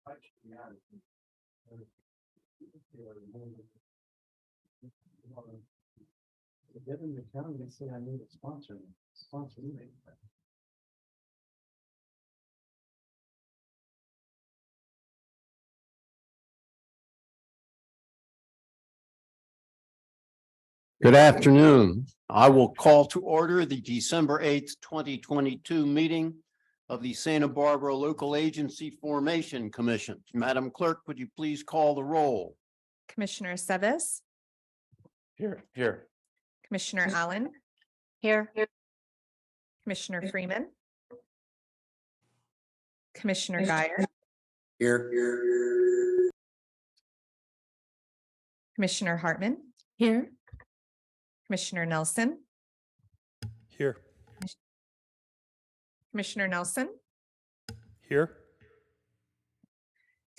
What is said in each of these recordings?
Get in the county and say I need a sponsor me. Good afternoon. I will call to order the December 8th, 2022 meeting of the Santa Barbara Local Agency Formation Commission. Madam Clerk, would you please call the roll? Commissioner Seves, Here. Commissioner Allen. Here. Commissioner Freeman. Commissioner Guyer, Here. Commissioner Hartman. Here. Commissioner Nelson, Here. Commissioner Nelson, Here.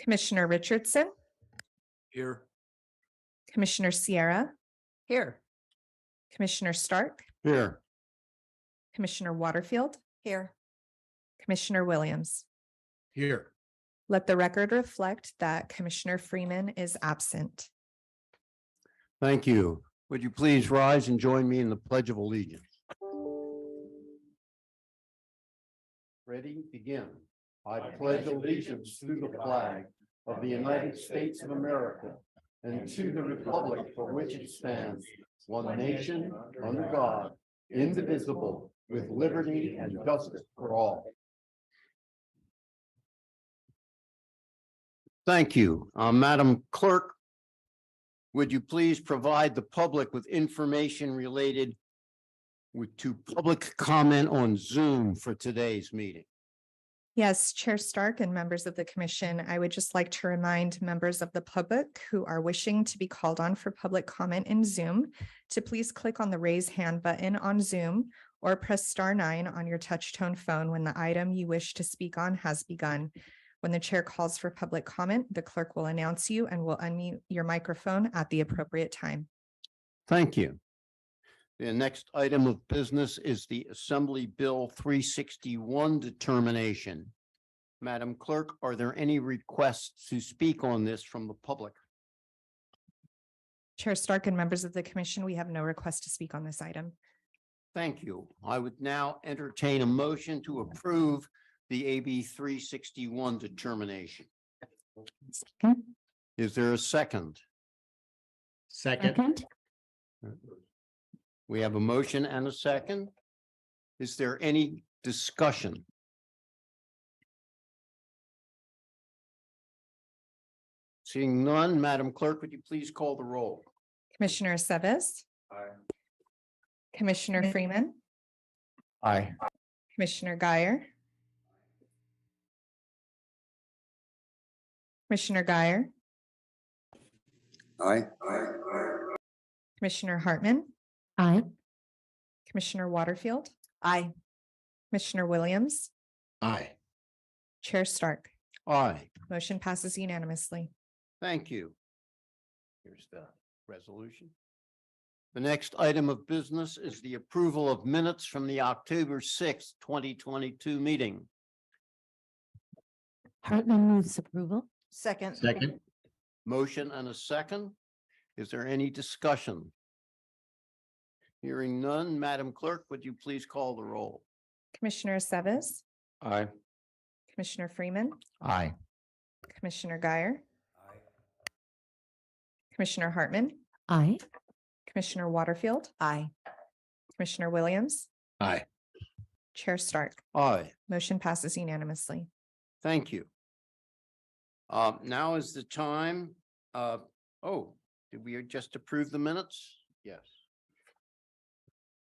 Commissioner Richardson, Here. Commissioner Sierra. Here. Commissioner Stark, Here. Commissioner Waterfield. Here. Commissioner Williams. Here. Let the record reflect that Commissioner Freeman is absent. Thank you. Would you please rise and join me in the Pledge of Allegiance? Ready? Begin. I pledge allegiance to the flag of the United States of America and to the republic for which it stands, one nation, under God, indivisible, with liberty and justice for all. Thank you. Madam Clerk, would you please provide the public with information related to public comment on Zoom for today's meeting? Yes, Chair Stark and members of the commission, I would just like to remind members of the public who are wishing to be called on for public comment in Zoom to please click on the raise hand button on Zoom or press *9 on your touch tone phone when the item you wish to speak on has begun. When the chair calls for public comment, the clerk will announce you and will unmute your microphone at the appropriate time. Thank you. The next item of business is the Assembly Bill 361 determination. Madam Clerk, are there any requests to speak on this from the public? Chair Stark and members of the commission, we have no request to speak on this item. Thank you. I would now entertain a motion to approve the AB 361 determination. Is there a second? Second. We have a motion and a second. Is there any discussion? Seeing none, Madam Clerk, would you please call the roll? Commissioner Seves. Aye. Commissioner Freeman. Aye. Commissioner Guyer. Commissioner Guyer. Aye. Commissioner Hartman. Aye. Commissioner Waterfield. Aye. Commissioner Williams. Aye. Chair Stark. Aye. Motion passes unanimously. Thank you. Here's the resolution. The next item of business is the approval of minutes from the October 6th, 2022 meeting. Hartman moves approval. Second. Motion and a second. Is there any discussion? Hearing none, Madam Clerk, would you please call the roll? Commissioner Seves. Aye. Commissioner Freeman. Aye. Commissioner Guyer. Commissioner Hartman. Aye. Commissioner Waterfield. Aye. Commissioner Williams. Aye. Chair Stark. Aye. Motion passes unanimously. Thank you. Now is the time. Did we just approve the minutes? Yes.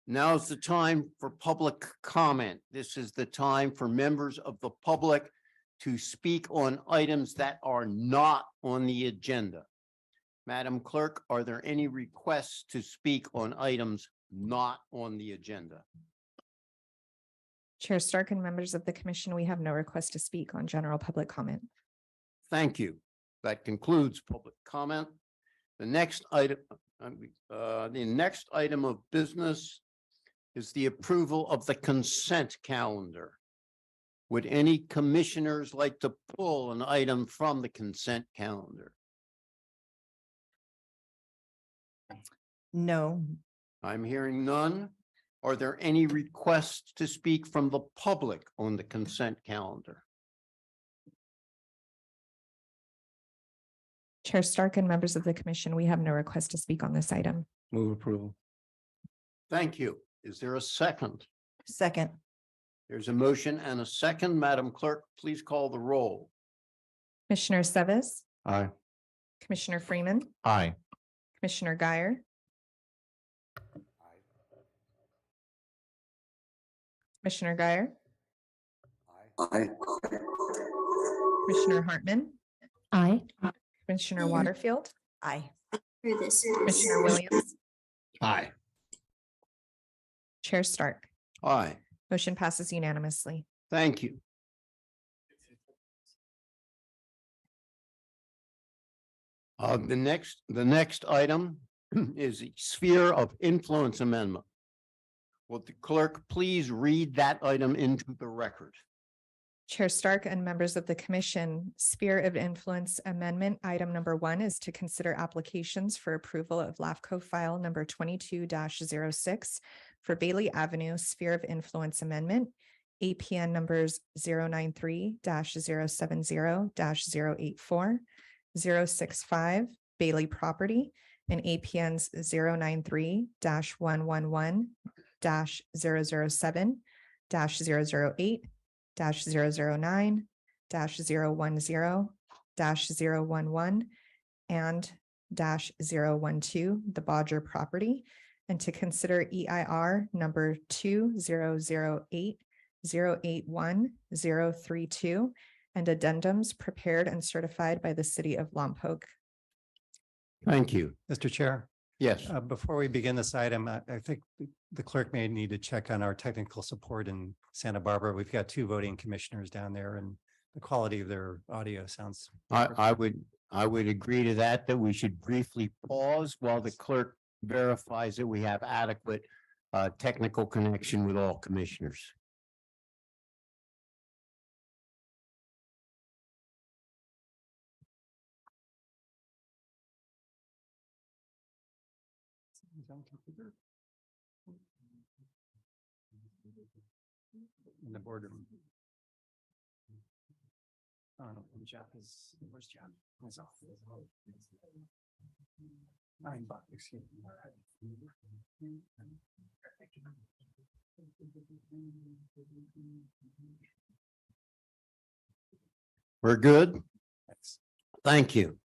Now is the time for public comment. This is the time for members of the public to speak on items that are not on the agenda. Madam Clerk, are there any requests to speak on items not on the agenda? Chair Stark and members of the commission, we have no request to speak on general public comment. Thank you. That concludes public comment. The next item of business is the approval of the consent calendar. Would any commissioners like to pull an item from the consent calendar? No. I'm hearing none. Are there any requests to speak from the public on the consent calendar? Chair Stark and members of the commission, we have no request to speak on this item. Move approval. Thank you. Is there a second? Second. There's a motion and a second. Madam Clerk, please call the roll. Commissioner Seves, Aye. Commissioner Freeman, Aye. Commissioner Guyer, Commissioner Guyer, Aye. Commissioner Hartman, Aye. Commissioner Waterfield, Aye. Commissioner Williams, Aye. Chair Stark. Aye, Motion passes unanimously. thank you. The next item is the sphere of influence amendment. Will the clerk please read that item into the record? Chair Stark and members of the commission, sphere of influence amendment, item number 1 is to consider applications for approval of LAFCO file number 22-06 for Bailey Avenue sphere of influence amendment, APN numbers 093-070-084, 065 Bailey property, and APNs 093-111-007-008 -009 -010 -011 and -012, the Bodger property, and to consider EIR number 2008-081-032 and addendums prepared and certified by the city of Lompoc. Thank you. Mr. Chair, Yes, before we begin this item, I think the clerk may need to check on our technical support in Santa Barbara. We've got 2 voting commissioners down there and the quality of their audio sounds. I would agree to that we should briefly pause while the clerk verifies that we have adequate technical connection with all commissioners. In the boardroom. Oh, no, Jeff is, where's Jeff? He's off. Excuse me. We're good? Thank you.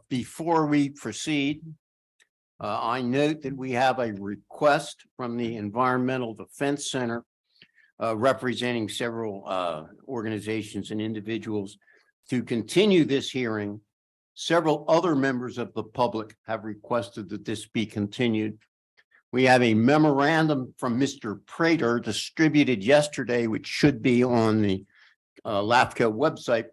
Before we proceed, I note that we have a request from the Environmental Defense Center representing several organizations and individuals to continue this hearing. Several other members of the public have requested that this be continued. We have a memorandum from Mr. Prater distributed yesterday, which should be on the LAFCO website,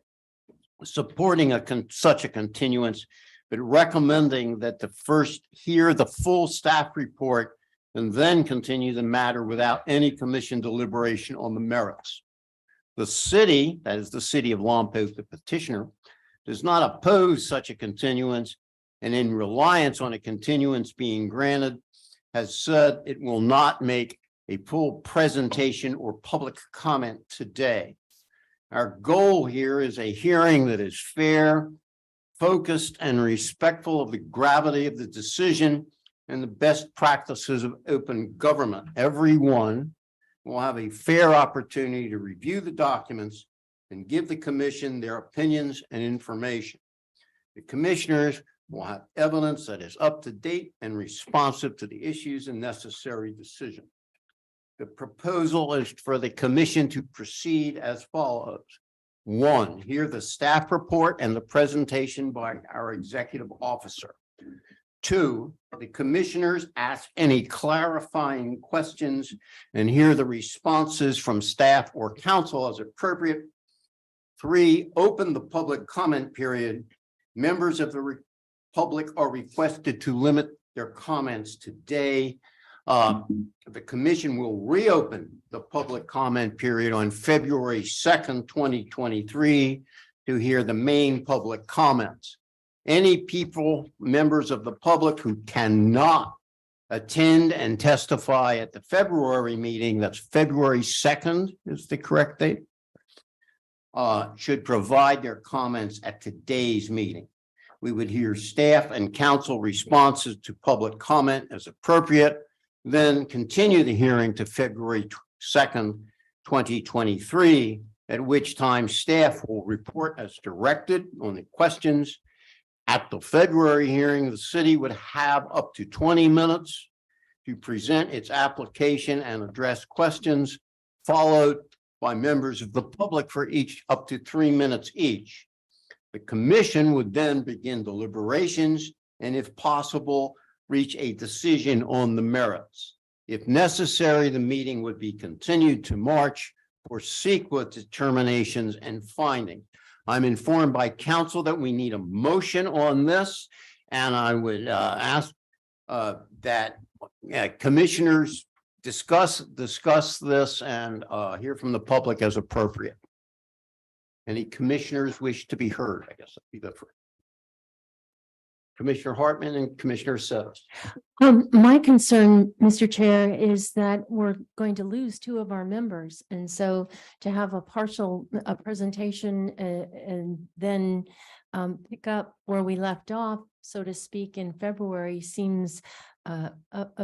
supporting such a continuance, but recommending that the first hear the full staff report and then continue the matter without any commission deliberation on the merits. The city, that is the city of Lompoc, the petitioner, does not oppose such a continuance, and in reliance on a continuance being granted, has said it will not make a full presentation or public comment today. Our goal here is a hearing that is fair, focused, and respectful of the gravity of the decision and the best practices of open government. Everyone will have a fair opportunity to review the documents and give the commission their opinions and information. The commissioners will have evidence that is up to date and responsive to the issues and necessary decision. The proposal is for the commission to proceed as follows. 1, hear the staff report and the presentation by our executive officer. 2, the commissioners ask any clarifying questions and hear the responses from staff or council as appropriate. 3, open the public comment period. Members of the public are requested to limit their comments today. The commission will reopen the public comment period on February 2nd, 2023 to hear the main public comments. Any people, members of the public who cannot attend and testify at the February meeting, that's February 2nd is the correct date, should provide their comments at today's meeting. We would hear staff and council responses to public comment as appropriate, then continue the hearing to February 2nd, 2023, at which time staff will report as directed on the questions. At the February hearing, the city would have up to 20 minutes to present its application and address questions, followed by members of the public for each up to 3 minutes each. The commission would then begin deliberations and, if possible, reach a decision on the merits. If necessary, the meeting would be continued to March for sequel determinations and findings. I'm informed by council that we need a motion on this, and I would ask that commissioners discuss this and hear from the public as appropriate. Any commissioners wish to be heard? I guess that'd be the first. Commissioner Hartman and Commissioner Settles. My concern, Mr. Chair, is that we're going to lose two of our members. And so to have a partial presentation and then pick up where we left off, so to speak, in February seems a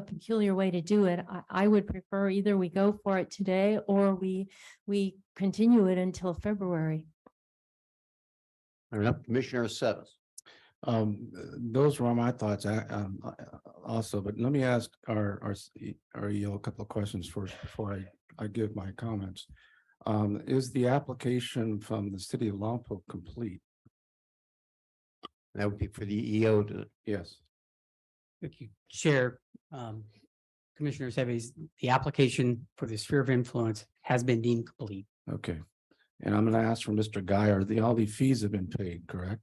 peculiar way to do it. I would prefer either we go for it today or we continue it until February. Commissioner Settles. Those were my thoughts also, but let me ask our EO a couple of questions first before I give my comments. Is the application from the city of Lompoc complete? That would be for the EO to. Yes. Thank you, Chair. Commissioner Seves, the application for the sphere of influence has been deemed complete. Okay. And I'm going to ask for Mr. Guy, all the fees have been paid, correct?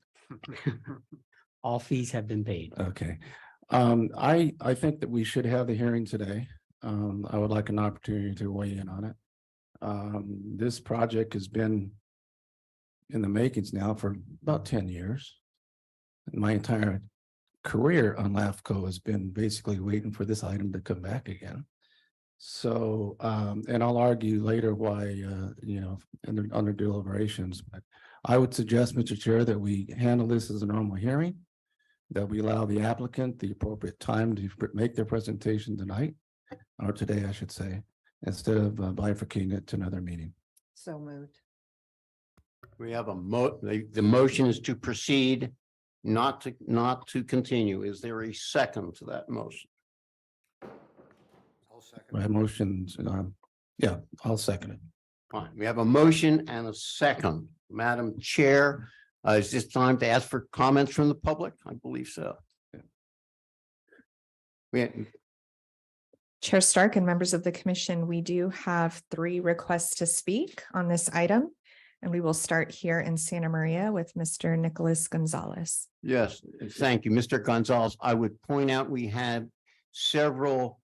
All fees have been paid. Okay. I think that we should have the hearing today. I would like an opportunity to weigh in on it. This project has been in the makings now for about 10 years. My entire career on LAFCO has been basically waiting for this item to come back again. So, and I'll argue later why, under deliberations, but I would suggest, Mr. Chair, that we handle this as a normal hearing, that we allow the applicant the appropriate time to make their presentation tonight, or today, I should say, instead of bifurcating it to another meeting. So moved. We have the motion is to proceed, not to continue. Is there a second to that motion? I'll second. My motions, yeah, I'll second it. Fine. We have a motion and a second. Madam Chair, is this time to ask for comments from the public? I believe so. Chair Stark and members of the commission, we do have 3 requests to speak on this item, and we will start here in Santa Maria with Mr. Nicholas Gonzalez. Yes, thank you, Mr. Gonzalez. I would point out we had several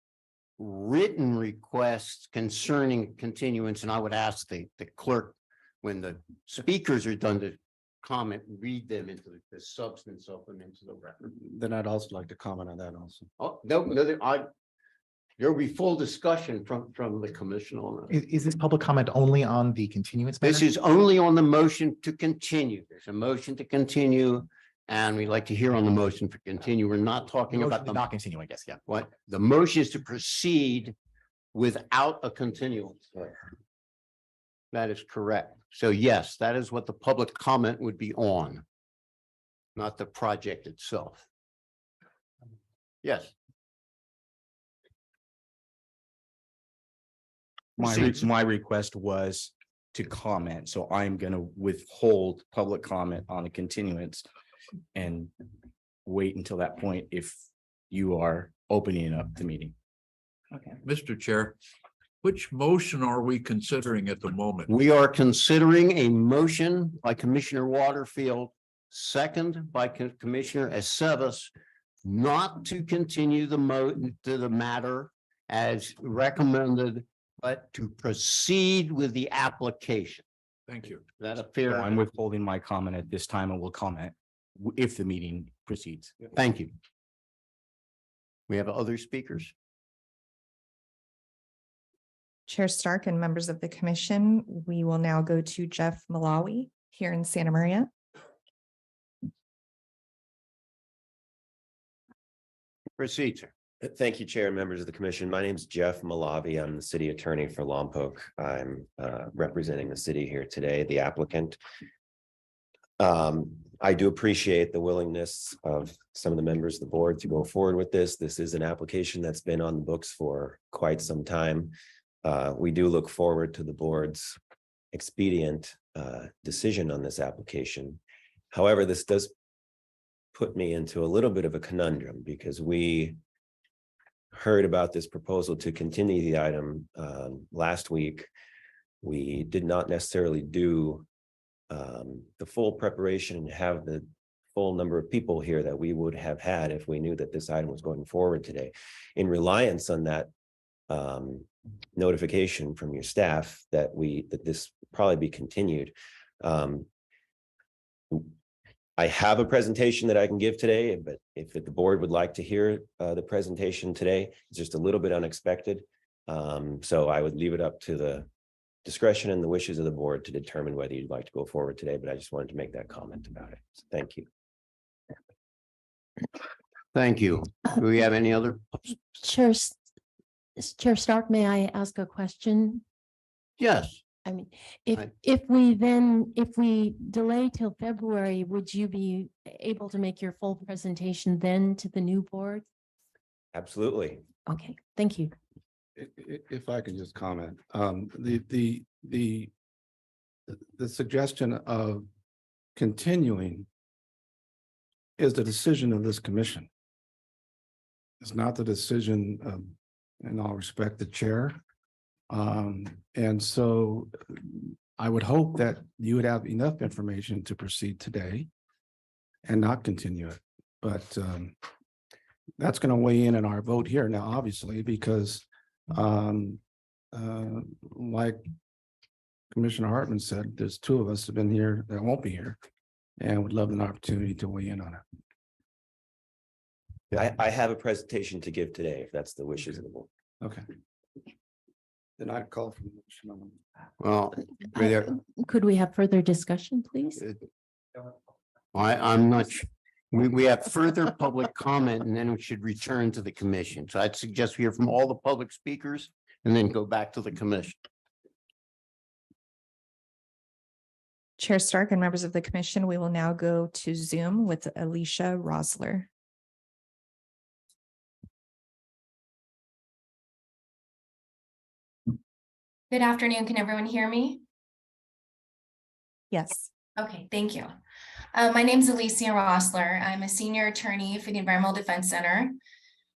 written requests concerning continuance, and I would ask the clerk, when the speakers are done to comment, read them into the substance of them into the record. Then I'd also like to comment on that also. Oh, no, there will be full discussion from the commission on that. Is this public comment only on the continuance matter? This is only on the motion to continue. There's a motion to continue, and we'd like to hear on the motion for continue. We're not talking about the not continue, I guess, yeah. what the motion is to proceed without a continuance. That is correct. So yes, that is what the public comment would be on, not the project itself. Yes. My request was to comment, so I'm going to withhold public comment on a continuance and wait until that point if you are opening up the meeting. Okay. Mr. Chair, which motion are we considering at the moment? We are considering a motion by Commissioner Waterfield, second by Commissioner Aceves, not to continue the matter as recommended, but to proceed with the application. Thank you. Is that a So fair? I'm withholding my comment at this time and will comment if the meeting proceeds. Thank you. We have other speakers. Chair Stark and members of the commission, we will now go to Jeff Malawi here in Santa Maria. Proceed, sir. Thank you, Chair and members of the commission. My name is Jeff Malawi. I'm the city attorney for Lompoc. I'm representing the city here today, the applicant. I do appreciate the willingness of some of the members of the board to go forward with this. This is an application that's been on the books for quite some time. We do look forward to the board's expedient decision on this application. However, this does put me into a little bit of a conundrum because we heard about this proposal to continue the item last week. We did not necessarily do the full preparation and have the full number of people here that we would have had if we knew that this item was going forward today. In reliance on that notification from your staff that this probably be continued. I have a presentation that I can give today, but if the board would like to hear the presentation today, it's just a little bit unexpected. So I would leave it up to the discretion and the wishes of the board to determine whether you'd like to go forward today, but I just wanted to make that comment about it. So thank you. Thank you. Do we have any other? Chair Stark, may I ask a question? Yes. I mean, I- if we delay till February, would you be able to make your full presentation then to the new board? Absolutely. Okay, thank you. If I can just comment, the suggestion of continuing is the decision of this commission. It's not the decision of, in all respect, the chair. And so I would hope that you would have enough information to proceed today and not continue it. But that's going to weigh in our vote here now, obviously, because like Commissioner Hartman said, there's two of us have been here that won't be here and would love an opportunity to weigh in on it. I have a presentation to give today, if that's the wishes of the board. Okay. Then I'd call for the motion. Well, Could we have further discussion, please? I'm not sure. We have further public comment and then we should return to the commission. So I'd suggest we hear from all the public speakers and then go back to the commission. Chair Stark and members of the commission, we will now go to Zoom with Alicia Rosler. Good afternoon. Can everyone hear me? Yes. Okay, thank you. My name is Alicia Rosler. I'm a senior attorney for the Environmental Defense Center.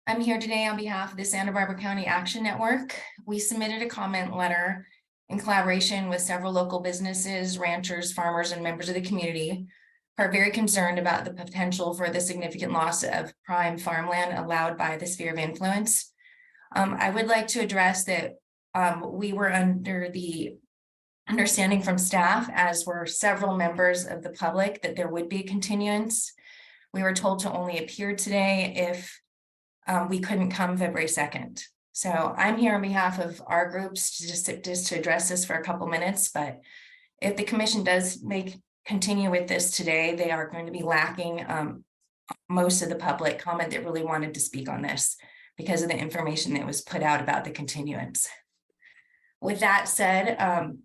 I'm here today on behalf of the Santa Barbara County Action Network. We submitted a comment letter in collaboration with several local businesses, ranchers, farmers, and members of the community who are very concerned about the potential for the significant loss of prime farmland allowed by the sphere of influence. I would like to address that we were under the understanding from staff, as were several members of the public, that there would be a continuance. We were told to only appear today if we couldn't come February 2nd. So I'm here on behalf of our groups to just to address this for a couple minutes, but if the commission does continue with this today, they are going to be lacking most of the public comment that really wanted to speak on this because of the information that was put out about the continuance. With that said,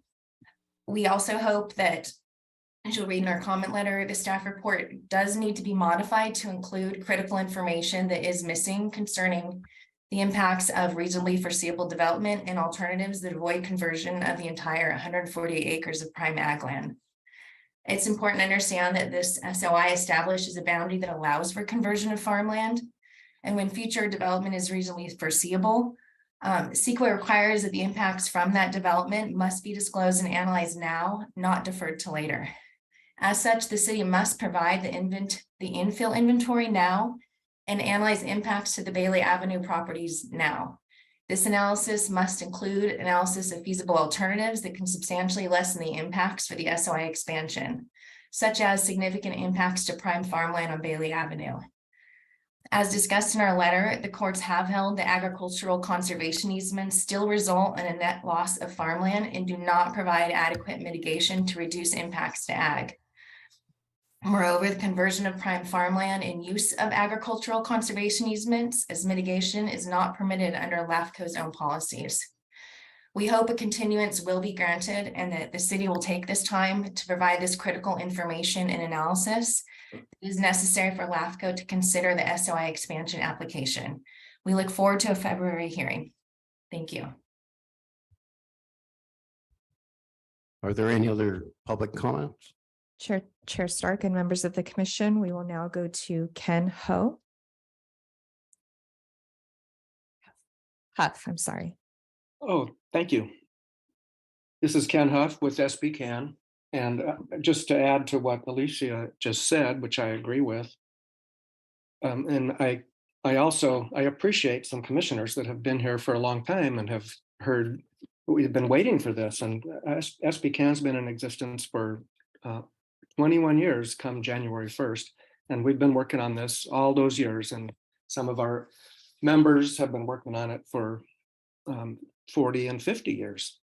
we also hope that, as you'll read in our comment letter, the staff report does need to be modified to include critical information that is missing concerning the impacts of reasonably foreseeable development and alternatives that avoid conversion of the entire 148 acres of prime ag land. It's important to understand that this SOI establishes a boundary that allows for conversion of farmland. And when future development is reasonably foreseeable, CEQA requires that the impacts from that development must be disclosed and analyzed now, not deferred to later. As such, the city must provide the infill inventory now and analyze impacts to the Bailey Avenue properties now. This analysis must include analysis of feasible alternatives that can substantially lessen the impacts for the SOI expansion, such as significant impacts to prime farmland on Bailey Avenue. As discussed in our letter, the courts have held that agricultural conservation easements still result in a net loss of farmland and do not provide adequate mitigation to reduce impacts to ag. Moreover, the conversion of prime farmland and use of agricultural conservation easements as mitigation is not permitted under LAFCO's own policies. We hope a continuance will be granted and that the city will take this time to provide this critical information and analysis that is necessary for LAFCO to consider the SOI expansion application. We look forward to a February hearing. Thank you. Are there any other public comments? Chair Stark and members of the commission, we will now go to Ken Huff, I'm sorry. Oh, thank you. This is Ken Huff with SB Can. And just to add to what Alicia just said, which I agree with. And I appreciate some commissioners that have been here for a long time and have heard, we've been waiting for this. And SB Can's been in existence for 21 years come January 1st. And we've been working on this all those years. And some of our members have been working on it for 40 and 50 years.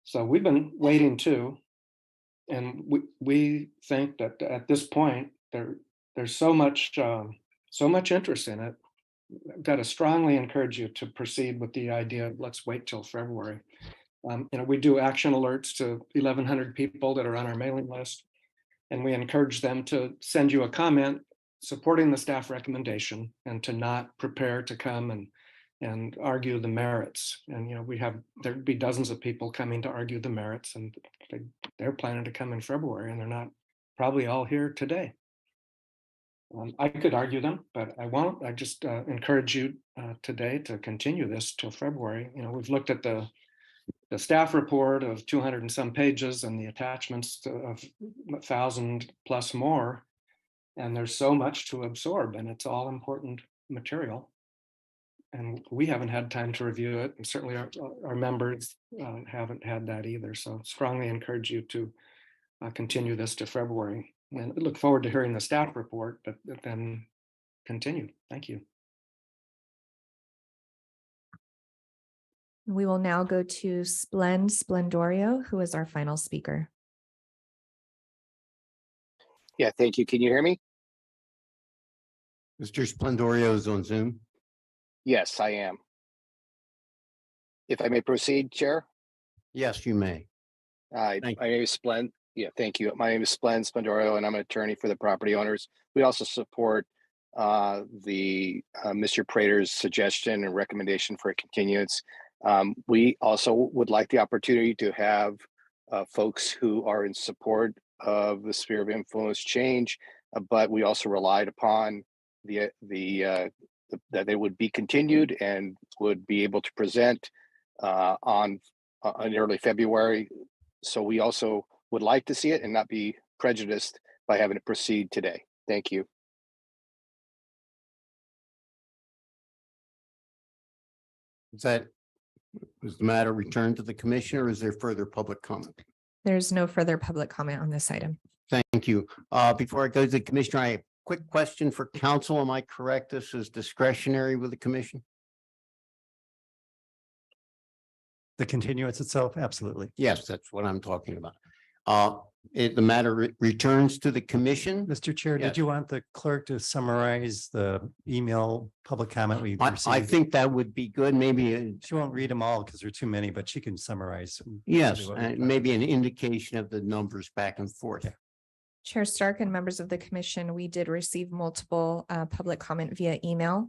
So we've been waiting too. And we think that at this point, there's so much interest in it. I've got to strongly encourage you to proceed with the idea of let's wait till February. We do action alerts to 1,100 people that are on our mailing list. And we encourage them to send you a comment supporting the staff recommendation and to not prepare to come and argue the merits. And there'd be dozens of people coming to argue the merits, and they're planning to come in February, and they're not probably all here today. I could argue them, but I won't. I just encourage you today to continue this till February. We've looked at the staff report of 200 and some pages and the attachments of 1,000 plus more. And there's so much to absorb, and it's all important material. And we haven't had time to review it, and certainly our members haven't had that either. So strongly encourage you to continue this to February. And I look forward to hearing the staff report, but then continue. Thank you. We will now go to Splendorio, who is our final speaker. Yeah, thank you. Can you hear me? Mr. Splendorio is on Zoom. Yes, I am. If I may proceed, Chair? Yes, you may. My name is Splen. Yeah, thank you. My name is Splendorio, and I'm an attorney for the property owners. We also support Mr. Prater's suggestion and recommendation for a continuance. We also would like the opportunity to have folks who are in support of the sphere of influence change, but we also relied upon that they would be continued and would be able to present in early February. So we also would like to see it and not be prejudiced by having it proceed today. Thank you. Is the matter returned to the commission, or is there further public comment? There's no further public comment on this item. Thank you. Before I go to the commissioner, I have a quick question for council. Am I correct? This is discretionary with the commission? The continuance itself, absolutely. Yes, that's what I'm talking about. The matter returns to the commission. Mr. Chair, Yes. did you want the clerk to summarize the email public comment we I received? think that would be good. Maybe, She won't read them all because there are too many, but she can summarize. yes, what we talked maybe an indication of the numbers back and forth. Okay. Chair Stark and members of the commission, we did receive multiple public comment via email.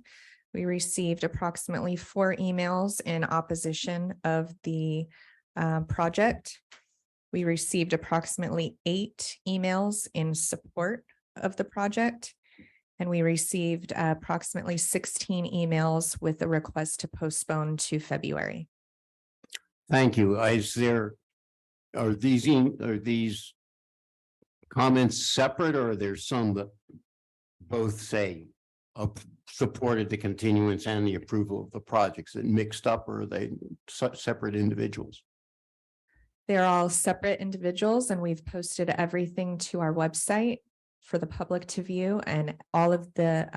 We received approximately 4 emails in opposition of the project. We received approximately 8 emails in support of the project. And we received approximately 16 emails with a request to postpone to February. Thank you. Are these comments separate, or are there some that both say supported the continuance and the approval of the projects? Is it mixed up, or are they separate individuals? They're all separate individuals, and we've posted everything to our website for the public to view, and all of the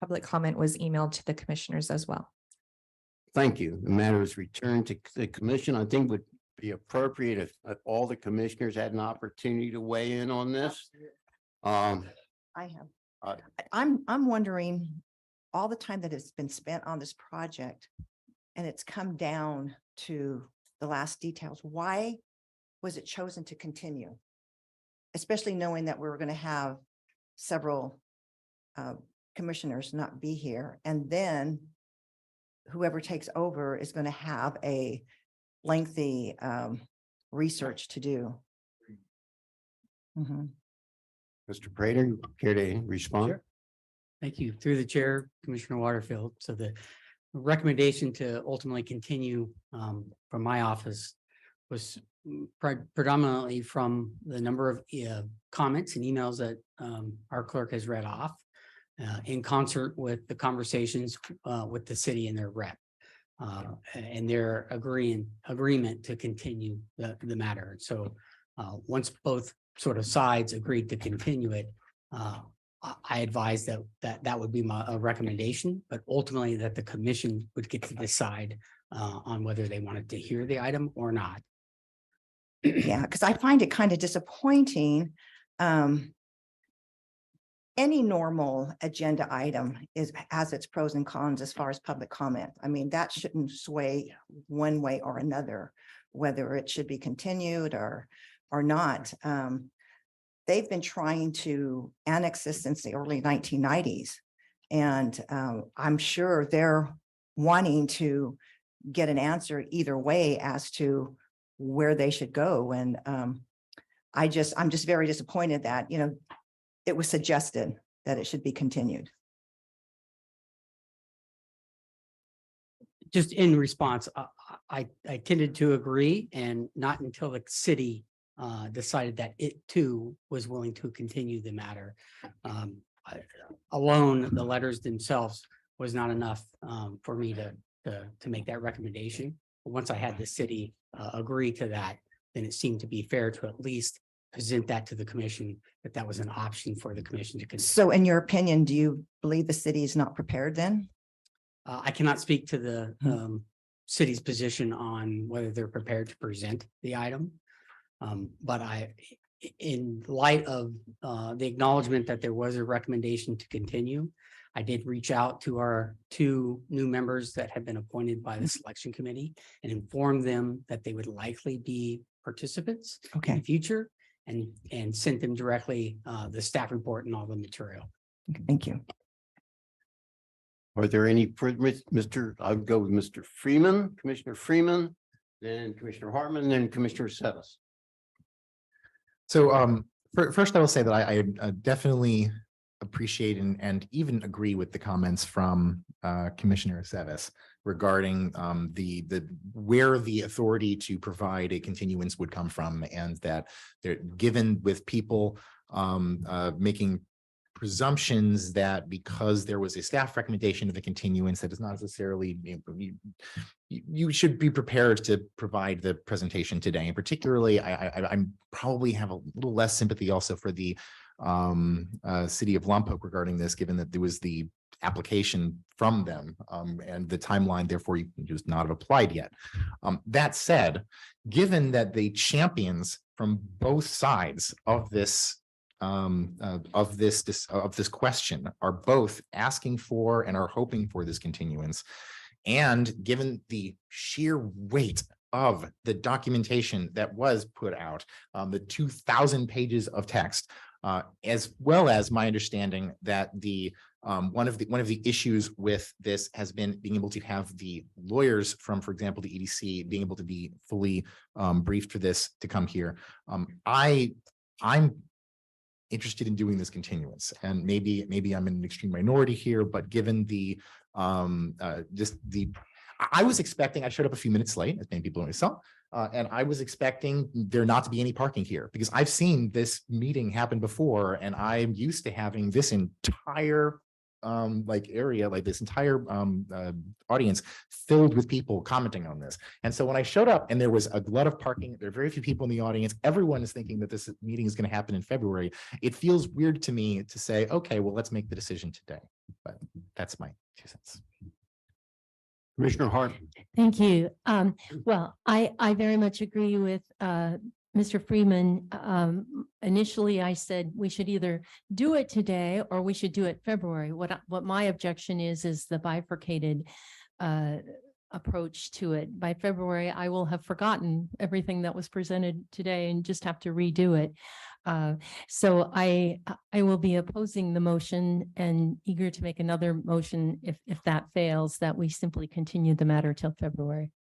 public comment was emailed to the commissioners as well. Thank you. The matter is returned to the commission. I think would be appropriate if all the commissioners had an opportunity to weigh in on this. I have. I'm wondering, all the time that has been spent on this project and it's come down to the last details, why was it chosen to continue? Especially knowing that we were going to have several commissioners not be here, and then whoever takes over is going to have a lengthy research to do. Mr. Prater, you care to respond? Sure. Thank you. Through the chair, Commissioner Waterfield. So the recommendation to ultimately continue from my office was predominantly from the number of comments and emails that our clerk has read off in concert with the conversations with the city and their rep and their agreement to continue the matter. So once both sort of sides agreed to continue it, I advised that would be a recommendation, but ultimately that the commission would get to decide on whether they wanted to hear the item or not. Yeah, because I find it kind of disappointing. Any normal agenda item has its pros and cons as far as public comment. I mean, that shouldn't sway one way or another, whether it should be continued or not. They've been trying to annex this since the early 1990s. And I'm sure they're wanting to get an answer either way as to where they should go. And I'm just very disappointed that, it was suggested that it should be continued. Just in response, I tended to agree, and not until the city decided that it too was willing to continue the matter. Alone, the letters themselves was not enough for me to make that recommendation. But once I had the city agree to that, then it seemed to be fair to at least present that to the commission, that was an option for the commission to consider. So in your opinion, do you believe the city is not prepared then? I cannot speak to the city's position on whether they're prepared to present the item. But in light of the acknowledgement that there was a recommendation to continue, I did reach out to our 2 new members that have been appointed by the selection committee and inform them that they would likely be participants in the future, and sent them directly the staff report and all the material. Thank you. Are there any, I'll go with Mr. Freeman, Commissioner Freeman, then Commissioner Hartman, then Commissioner Sevis. So first I will say that I definitely appreciate and even agree with the comments from Commissioner Sevis regarding where the authority to provide a continuance would come from, and that they're given with people making presumptions that because there was a staff recommendation of the continuance, that is not necessarily, you should be prepared to provide the presentation today. And particularly, I probably have a little less sympathy also for the city of Lompoc regarding this, given that there was the application from them and the timeline therefore was not applied yet. That said, given that the champions from both sides of this question are both asking for and are hoping for this continuance, and given the sheer weight of the documentation that was put out, the 2,000 pages of text, as well as my understanding that one of the issues with this has been being able to have the lawyers from, for example, the EDC being able to be fully briefed for this to come here. I'm interested in doing this continuance, and maybe I'm in an extreme minority here, but given I was expecting, I showed up a few minutes late, as many people always saw, and I was expecting there not to be any parking here, because I've seen this meeting happen before, and I'm used to having this entire like area, like this entire audience filled with people commenting on this. And so when I showed up and there was a lot of parking, there are very few people in the audience, everyone is thinking that this meeting is going to happen in February. It feels weird to me to say, okay, well, let's make the decision today. But that's my 2 cents. Commissioner Hart. Thank you. Well, I very much agree with Mr. Freeman. Initially, I said we should either do it today or we should do it February. What my objection is the bifurcated approach to it. By February, I will have forgotten everything that was presented today and just have to redo it. So I will be opposing the motion and eager to make another motion if that fails, that we simply continue the matter till February.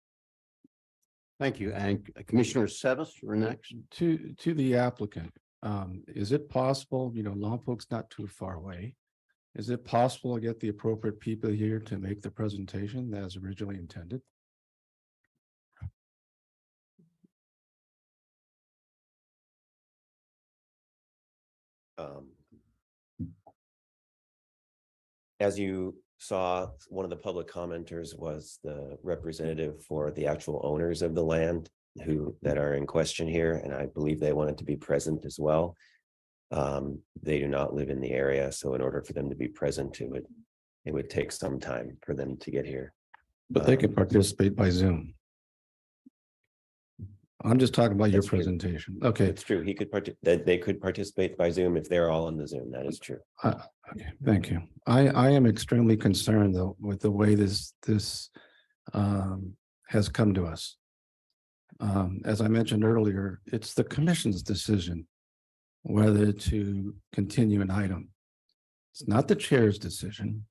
Thank you. And Commissioner Sevis, you're next. To the applicant, is it possible, Lompoc's not too far away. Is it possible to get the appropriate people here to make the presentation as originally intended? As you saw, one of the public commenters was the representative for the actual owners of the land that are in question here, and I believe they wanted to be present as well. They do not live in the area, so in order for them to be present, it would take some time for them to get here. But they can participate by Zoom. I'm just talking about your presentation. Okay. It's true. They could participate by Zoom if they're all on the Zoom. That is true. Okay, thank you. I am extremely concerned though with the way this has come to us. As I mentioned earlier, it's the commission's decision whether to continue an item. It's not the chair's decision.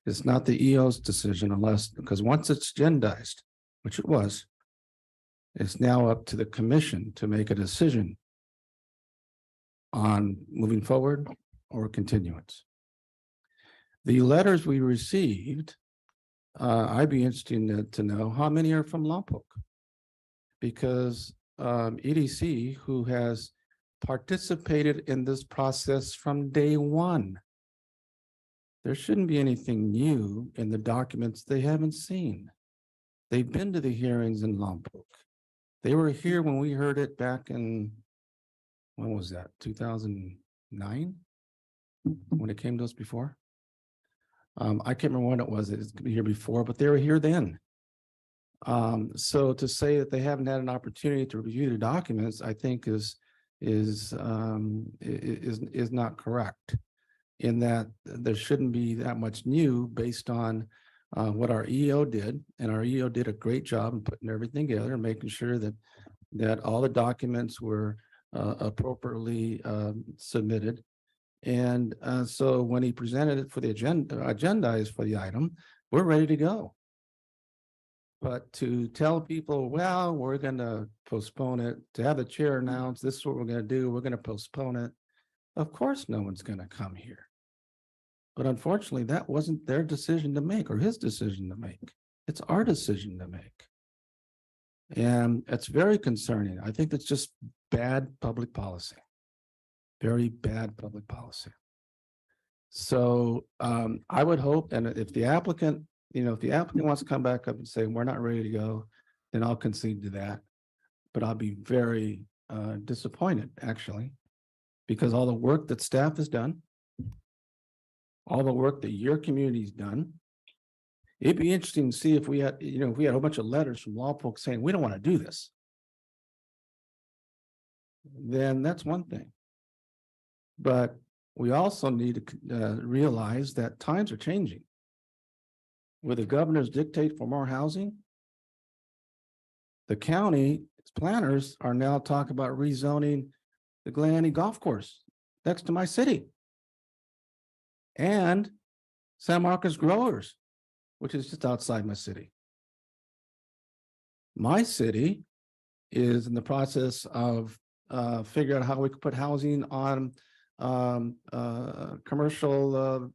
It's not the EO's decision because once it's agendized, which it was, it's now up to the commission to make a decision on moving forward or continuance. The letters we received, I'd be interested to know how many are from Lompoc, because EDC, who has participated in this process from day one, there shouldn't be anything new in the documents they haven't seen. They've been to the hearings in Lompoc. They were here when we heard it back in, when was that, 2009? When it came to us before? I can't remember when it was. It's here before, but they were here then. So to say that they haven't had an opportunity to review the documents, I think is not correct, in that there shouldn't be that much new based on what our EO did, and our EO did a great job in putting everything together and making sure that all the documents were appropriately submitted. And so when he presented it for the agendized for the item, we're ready to go. But to tell people, well, we're going to postpone it, to have the chair announce this is what we're going to do, we're going to postpone it. Of course, no one's going to come here. But unfortunately, that wasn't their decision to make or his decision to make. It's our decision to make. And it's very concerning. I think it's just bad public policy. Very bad public policy. So I would hope, and if the applicant, wants to come back up and say, we're not ready to go, then I'll concede to that. But I'll be very disappointed, actually, because all the work that staff has done, all the work that your community's done. It'd be interesting to see if we had, if we had a bunch of letters from law folks saying, we don't want to do this. Then that's one thing. But we also need to realize that times are changing. Where the governors dictate for more housing, the county planners are now talking about rezoning the Glenny Golf Course next to my city. And San Marcos Growers, which is just outside my city. My city is in the process of figuring out how we could put housing on commercial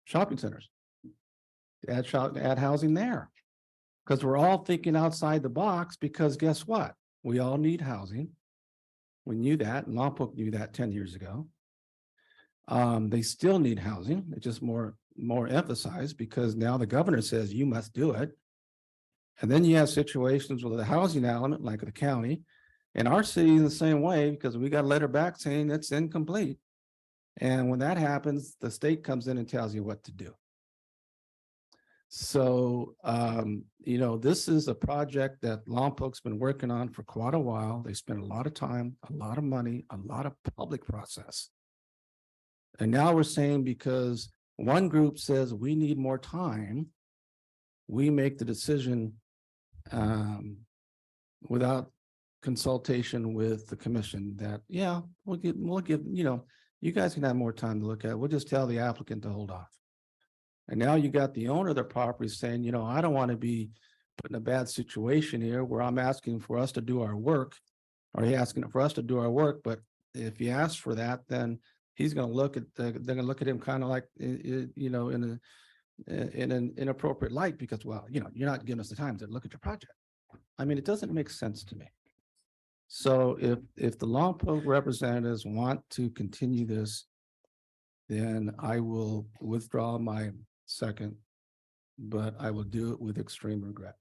shopping centers. Add housing there. Because we're all thinking outside the box, because guess what? We all need housing. We knew that, and Lompoc knew that 10 years ago. They still need housing. It's just more emphasized because now the governor says you must do it. And then you have situations with the housing element, like the county, and our city is the same way because we got a letter back saying it's incomplete. And when that happens, the state comes in and tells you what to do. So, this is a project that Lompoc's been working on for quite a while. They spent a lot of time, a lot of money, a lot of public process. And now we're saying because one group says we need more time, we make the decision without consultation with the commission that, yeah, we'll give, you guys can have more time to look at it. We'll just tell the applicant to hold off. And now you got the owner of the property saying, I don't want to be put in a bad situation here where I'm asking for us to do our work, or he asking for us to do our work. But if he asks for that, then he's going to look at they're going to look at him kind of like, in an inappropriate light because, well, you're not giving us the time to look at your project. I mean, it doesn't make sense to me. So if the Lompoc representatives want to continue this, then I will withdraw my second, but I will do it with extreme regret.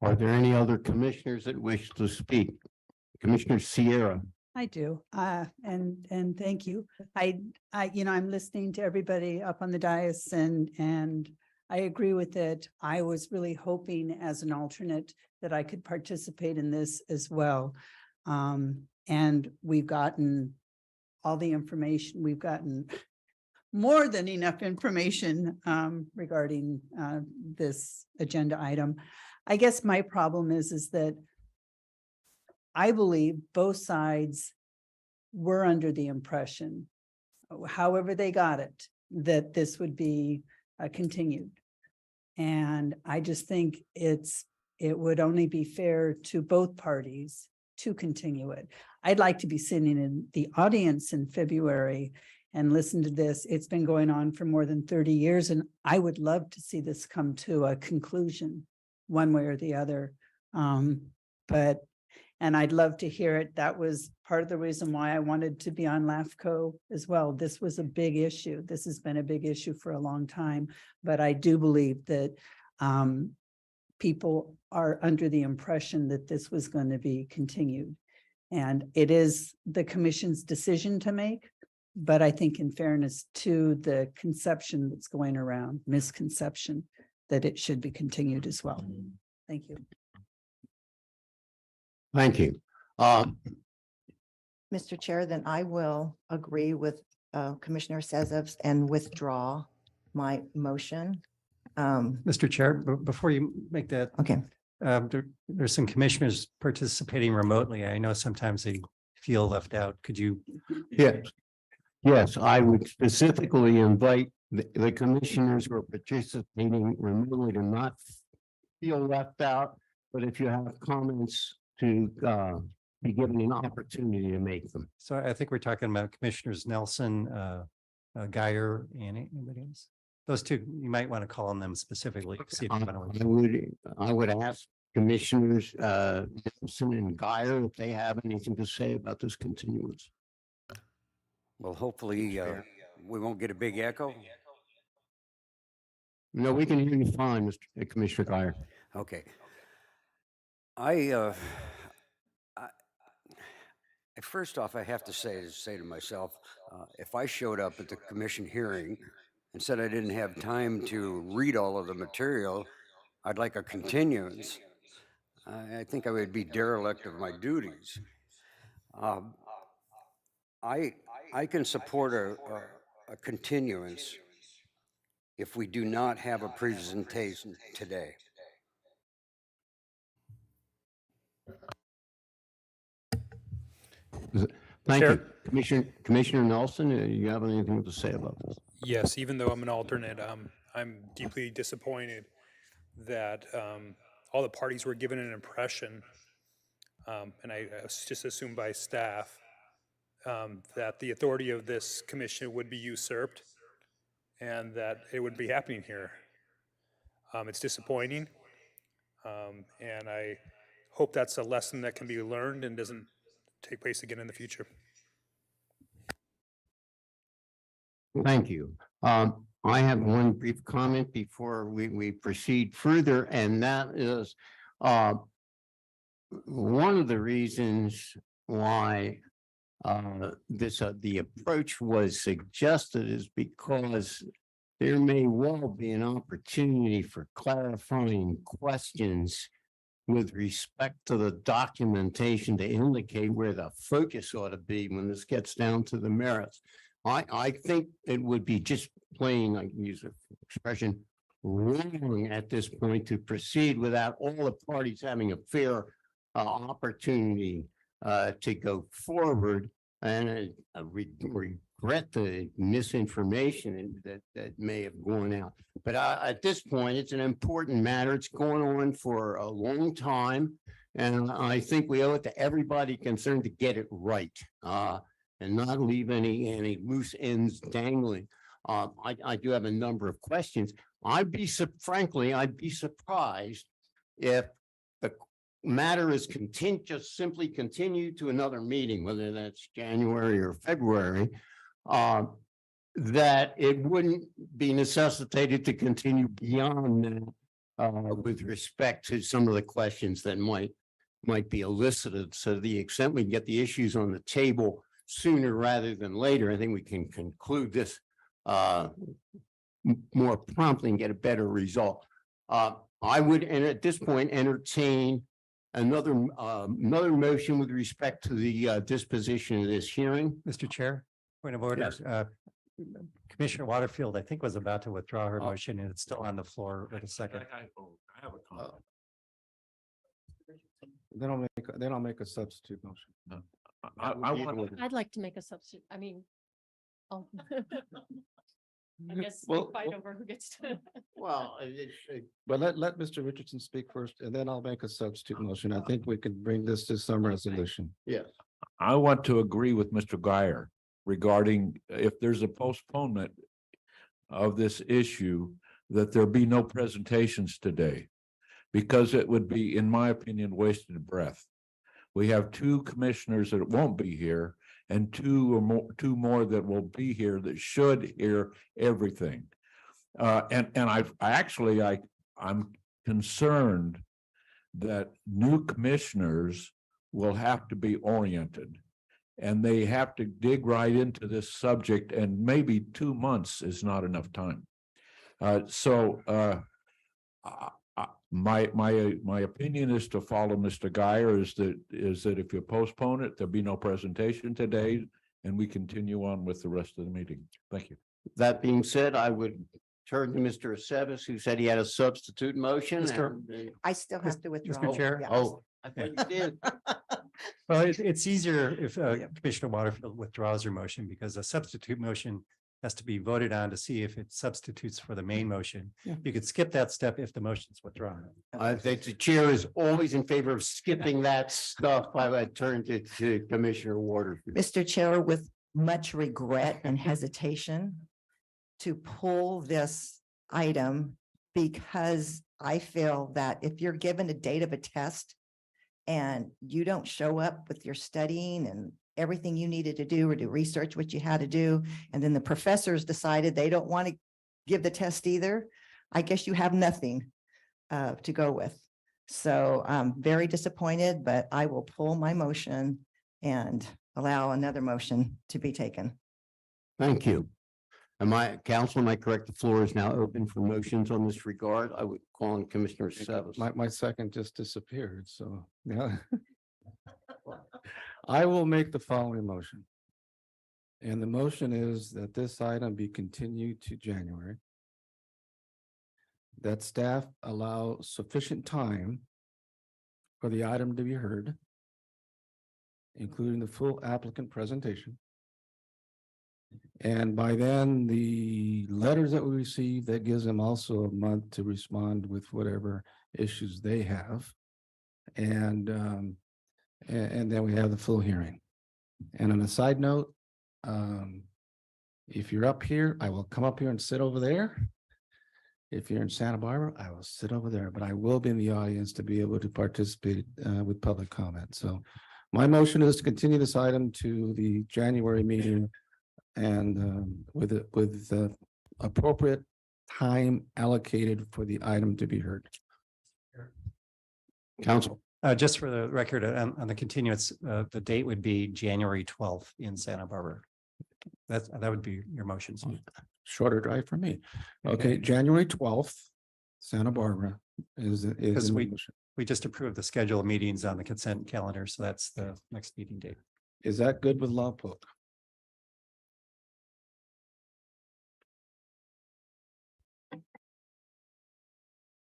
Are there any other commissioners that wish to speak? Commissioner Sierra. I do, and thank you. I'm listening to everybody up on the dais and I agree with it. I was really hoping as an alternate that I could participate in this as well. And we've gotten all the information. We've gotten more than enough information regarding this agenda item. I guess my problem is that I believe both sides were under the impression, however they got it, that this would be continued. And I just think it would only be fair to both parties to continue it. I'd like to be sitting in the audience in February and listen to this. It's been going on for more than 30 years, and I would love to see this come to a conclusion one way or the other. And I'd love to hear it. That was part of the reason why I wanted to be on LAFCO as well. This was a big issue. This has been a big issue for a long time, but I do believe that people are under the impression that this was going to be continued. And it is the commission's decision to make, but I think in fairness to the conception that's going around, misconception, that it should be continued as well. Thank you. Thank you. Mr. Chair, then I will agree with Commissioner Sezovs and withdraw my motion. Mr. Chair, before you make that. Okay. There's some commissioners participating remotely. I know sometimes they feel left out. Could you? Yes, I would specifically invite the commissioners who are participating remotely to not feel left out, but if you have comments to be given an opportunity to make them. So I think we're talking about Commissioners Nelson, Geyer, and anybody else? Those two, you might want to call on them specifically. See if I would ask Commissioners Nelson and Geyer if they have anything to say about this continuance. Well, hopefully we won't get a big echo. No, we can hear you fine, Commissioner Geyer. Okay. I first off, I have to say to myself, if I showed up at the commission hearing and said I didn't have time to read all of the material, I'd like a continuance. I think I would be derelict of my duties. I can support a continuance if we do not have a presentation today. Thank you. Commissioner Nelson, you have anything to say about this? Yes, even though I'm an alternate, I'm deeply disappointed that all the parties were given an impression, and I just assumed by staff, that the authority of this commission would be usurped and that it would be happening here. It's disappointing, and I hope that's a lesson that can be learned and doesn't take place again in the future. Thank you. I have one brief comment before we proceed further, and that is one of the reasons why the approach was suggested is because there may well be an opportunity for clarifying questions with respect to the documentation to indicate where the focus ought to be when this gets down to the merits. I think it would be just plain, I can use the expression, wrong at this point to proceed without all the parties having a fair opportunity to go forward. And I regret the misinformation that may have gone out. But at this point, it's an important matter. It's going on for a long time. And I think we owe it to everybody concerned to get it right and not leave any loose ends dangling. I do have a number of questions. Frankly, I'd be surprised if the matter is just simply continue to another meeting, whether that's January or February, that it wouldn't be necessitated to continue beyond that with respect to some of the questions that might be elicited. So to the extent we can get the issues on the table sooner rather than later, I think we can conclude this more promptly and get a better result. I would, and at this point, entertain another motion with respect to the disposition of this hearing. Mr. Chair, point of order. Yes. Commissioner Waterfield, I think, was about to withdraw her motion and it's still on the floor. Wait a second. I have a comment. They don't make a substitute motion. I'd like to make a substitute. I mean, oh. I guess we fight over who gets to. Well, But let Mr. Richardson speak first, and then I'll make a substitute motion. I think we can bring this to some resolution. yes. I want to agree with Mr. Geyer regarding if there's a postponement of this issue, that there be no presentations today, because it would be, in my opinion, wasted breath. We have two commissioners that won't be here and two more that will be here that should hear everything. I'm concerned that new commissioners will have to be oriented and they have to dig right into this subject, and maybe 2 months is not enough time. My opinion is to follow Mr. Geyer, is that if you postpone it, there'll be no presentation today and we continue on with the rest of the meeting. Thank you. That being said, I would turn to Mr. Aceves, who said he had a substitute motion. I still have to withdraw. Mr. Chair. Yes. Oh, I thought you did. Well, it's easier if Commissioner Waterfield withdraws her motion, because a substitute motion has to be voted on to see if it substitutes for the main motion. Yeah. You could skip that step if the motion's withdrawn. I think the chair is always in favor of skipping that stuff. I would turn to Commissioner Waterfield. Mr. Chair, with much regret and hesitation to pull this item, because I feel that if you're given a date of a test and you don't show up with your studying and everything you needed to do or to research what you had to do, and then the professors decided they don't want to give the test either, I guess you have nothing to go with. So I'm very disappointed, but I will pull my motion and allow another motion to be taken. Thank you. Am I correct? The floor is now open for motions on this regard. I would call on Commissioner Aceves. My second just disappeared, so, yeah. I will make the following motion. And the motion is that this item be continued to January. That staff allow sufficient time for the item to be heard, including the full applicant presentation. And by then, the letters that we receive, that gives them also a month to respond with whatever issues they have. And then we have the full hearing. And on a side note, if you're up here, I will come up here and sit over there. If you're in Santa Barbara, I will sit over there, but I will be in the audience to be able to participate with public comment. So My motion is to continue this item to the January meeting and with the appropriate time allocated for the item to be heard. Council, Just for the record, on the continuance, the date would be January 12th in Santa Barbara. That would be your motions. Shorter drive for me. Okay, January 12th, Santa Barbara is. Because we just approved the schedule of meetings on the consent calendar, so that's the next meeting date. Is that good with LAFCO?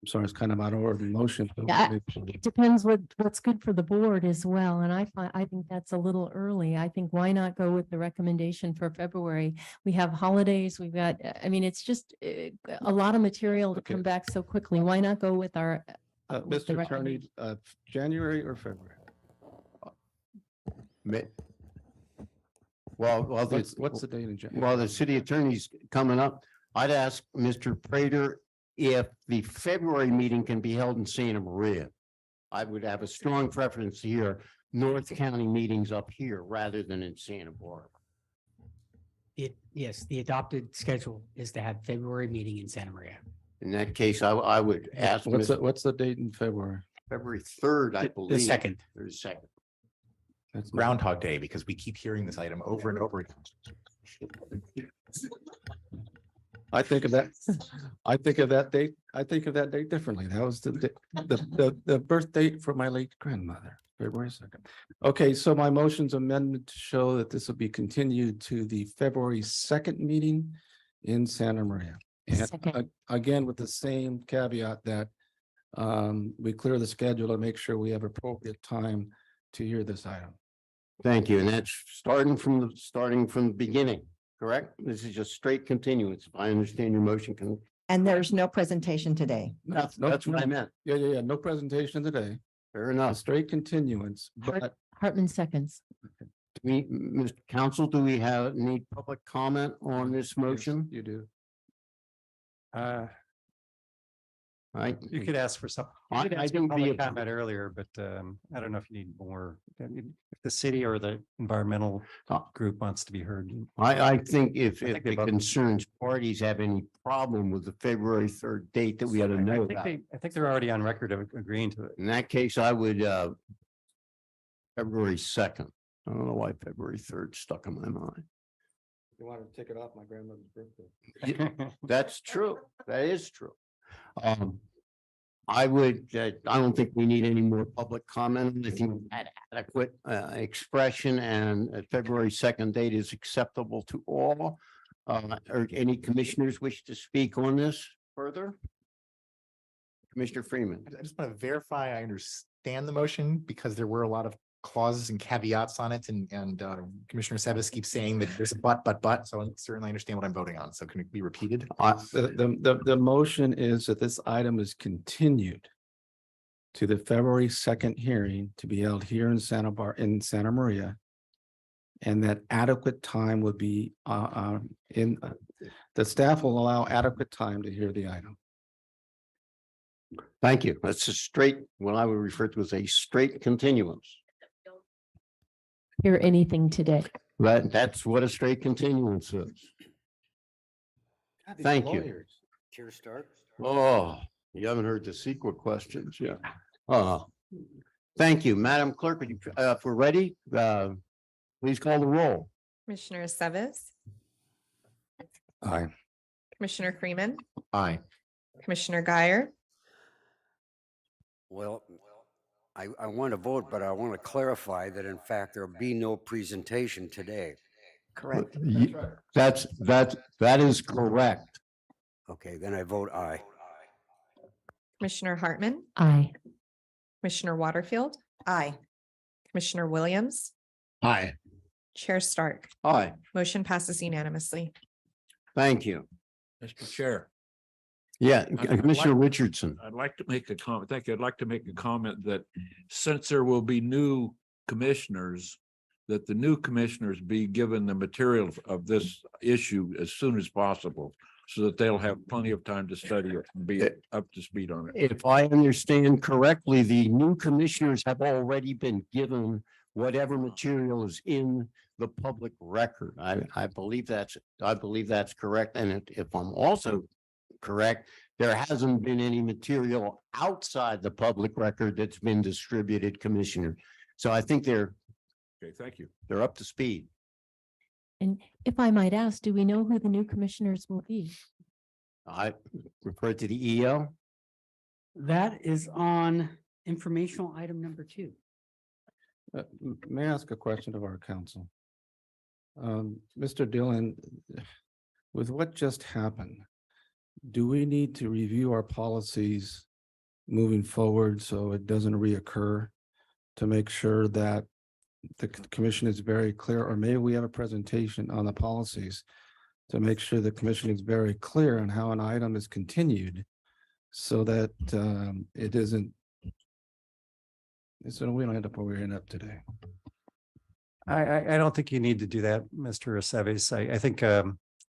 I'm sorry, it's kind of out of order of motion. Yeah, it depends what's good for the board as well. And I think that's a little early. I think why not go with the recommendation for February? We have holidays, we've got, I mean, it's just a lot of material to come back so quickly. Why not go with our with the Mr. Attorney, January or February? Well, What's the date in January? while the city attorney's coming up, I'd ask Mr. Prater if the February meeting can be held in Santa Maria. I would have a strong preference here, North County meetings up here rather than in Santa Barbara. Yes, the adopted schedule is to have February meeting in Santa Maria. In that case, I would ask. What's the date in February? February 3rd, I believe. The second. There's a second. That's Groundhog Day, because we keep hearing this item over and over again. I think of that date differently. That was the birth date for my late grandmother, February 2nd. Okay, so my motion's amendment to show that this will be continued to the February 2nd meeting in Santa Maria. And again, with the same caveat that we clear the schedule and make sure we have appropriate time to hear this item. Thank you. And that's starting from the beginning, correct? This is just straight continuance. If I understand your motion. And there's no presentation today. That's what I meant. Yeah. No presentation today. Fair A enough. straight continuance, but Hartman seconds. Mr. Council, do we need public comment on this motion? you do. You could ask for some. I You could ask for think public comment earlier, but I don't know if you need more. If the city or the environmental group wants to be heard. I think if think the they both- concerns parties have any problem with the February 3rd date that we ought to know about. I think they're already on record of agreeing to it. In that case, I would, February 2nd. I don't know why February 3rd stuck in my mind. You want to take it off my grandmother's birthday. That's true. That is true. I don't think we need any more public comment. If you had adequate expression and a February 2nd date is acceptable to all. Or any commissioners wish to speak on this further? Commissioner Freeman. I just want to verify I understand the motion, because there were a lot of clauses and caveats on it, and Commissioner Sevis keeps saying that there's a but, so I certainly understand what I'm voting on. So can it be repeated? The motion is that this item is continued to the February 2nd hearing to be held here in Santa Maria. And that adequate time would be the staff will allow adequate time to hear the item. Thank you. That's a straight, what I would refer to as a straight continuance. Hear anything today. That's what a straight continuance is. Thank you. Chair Stark? Oh, you haven't heard the secret questions yet. Thank you, Madam Clerk. If we're ready, please call the roll. Commissioner Sevis, Aye. Commissioner Freeman, Aye. Commissioner Guyer, Well, I want to vote, but I want to clarify that in fact, there'll be no presentation today. Correct. That is correct. Okay, then I vote aye. Commissioner Hartman, Aye. Commissioner Waterfield, Aye. Commissioner Williams, Aye. Chair Stark. Aye. Motion passes unanimously. Thank you. Mr. Chair. Yeah, I'd Commissioner like- Richardson. I'd like to make a comment. Thank you. I'd like to make a comment that since there will be new commissioners, that the new commissioners be given the material of this issue as soon as possible, so that they'll have plenty of time to study it and be up to speed on it. If I understand correctly, the new commissioners have already been given whatever material is in the public record. I believe that's correct. And if I'm also correct, there hasn't been any material outside the public record that's been distributed, Commissioner. So I think Okay, thank you. they're up to speed. And if I might ask, do we know who the new commissioners will be? I refer to the EO. That is on informational item number 2. May I ask a question of our council? Mr. Dillon, with what just happened, do we need to review our policies moving forward so it doesn't reoccur, to make sure that the commission is very clear, or maybe we have a presentation on the policies to make sure the commission is very clear on how an item is continued so that it isn't, so we don't end up where we end up today. I don't think you need to do that, Mr. Aceves. I think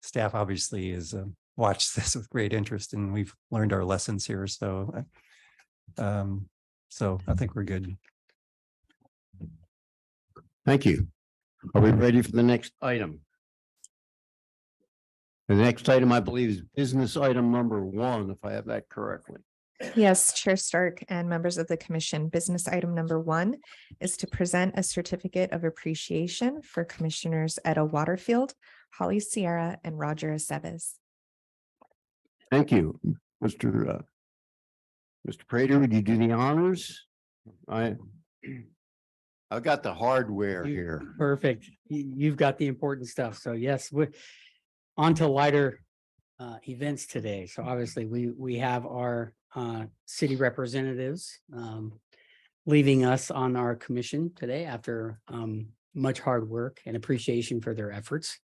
staff obviously is watched this with great interest, and we've learned our lessons here. So I think we're good. Thank you. Are we ready for the next item? The next item, I believe, is business item number 1, if I have that correctly. Yes, Chair Stark and members of the commission, business item number 1 is to present a certificate of appreciation for Commissioners Etta Waterfield, Holly Sierra, and Roger Aceves. Thank you, Mr. Prater. Would you do the honors? I've got the hardware here. Perfect. You've got the important stuff. So yes, we're on to lighter events today. So obviously we have our city representatives leaving us on our commission today after much hard work and appreciation for their efforts.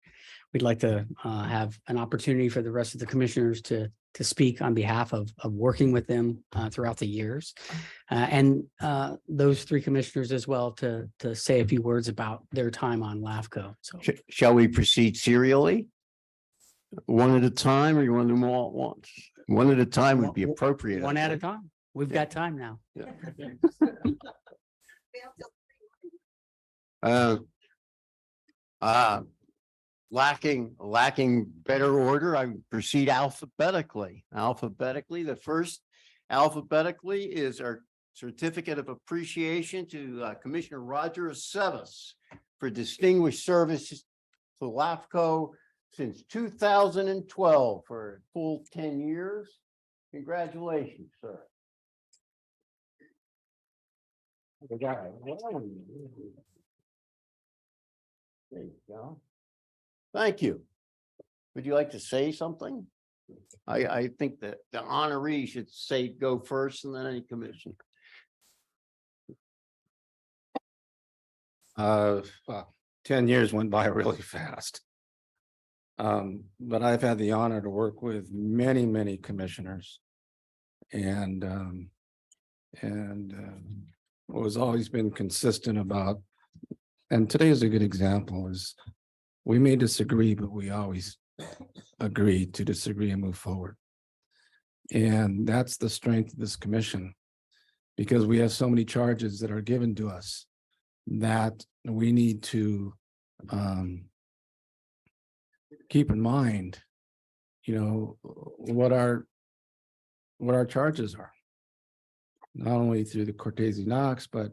We'd like to have an opportunity for the rest of the commissioners to speak on behalf of working with them throughout the years. And those 3 commissioners as well to say a few words about their time on LAFCO. So Shall we proceed serially? One at a time, or you want to do them all at once? One at a time would be appropriate. one at a time. We've got time now. Lacking better order, I proceed alphabetically. The first alphabetically is our certificate of appreciation to Commissioner Roger Aceves for distinguished services to LAFCO since 2012 for a full 10 years. Congratulations, sir. There you go. Thank you. Would you like to say something? I think that the honoree should say go first and then any commission. Well, 10 years went by really fast. But I've had the honor to work with many commissioners, and what has always been consistent about, and today is a good example, is we may disagree, but we always agree to disagree and move forward. And that's the strength of this commission, because we have so many charges that are given to us that we need to keep in mind, what our charges are, not only through the Cortese Knox, but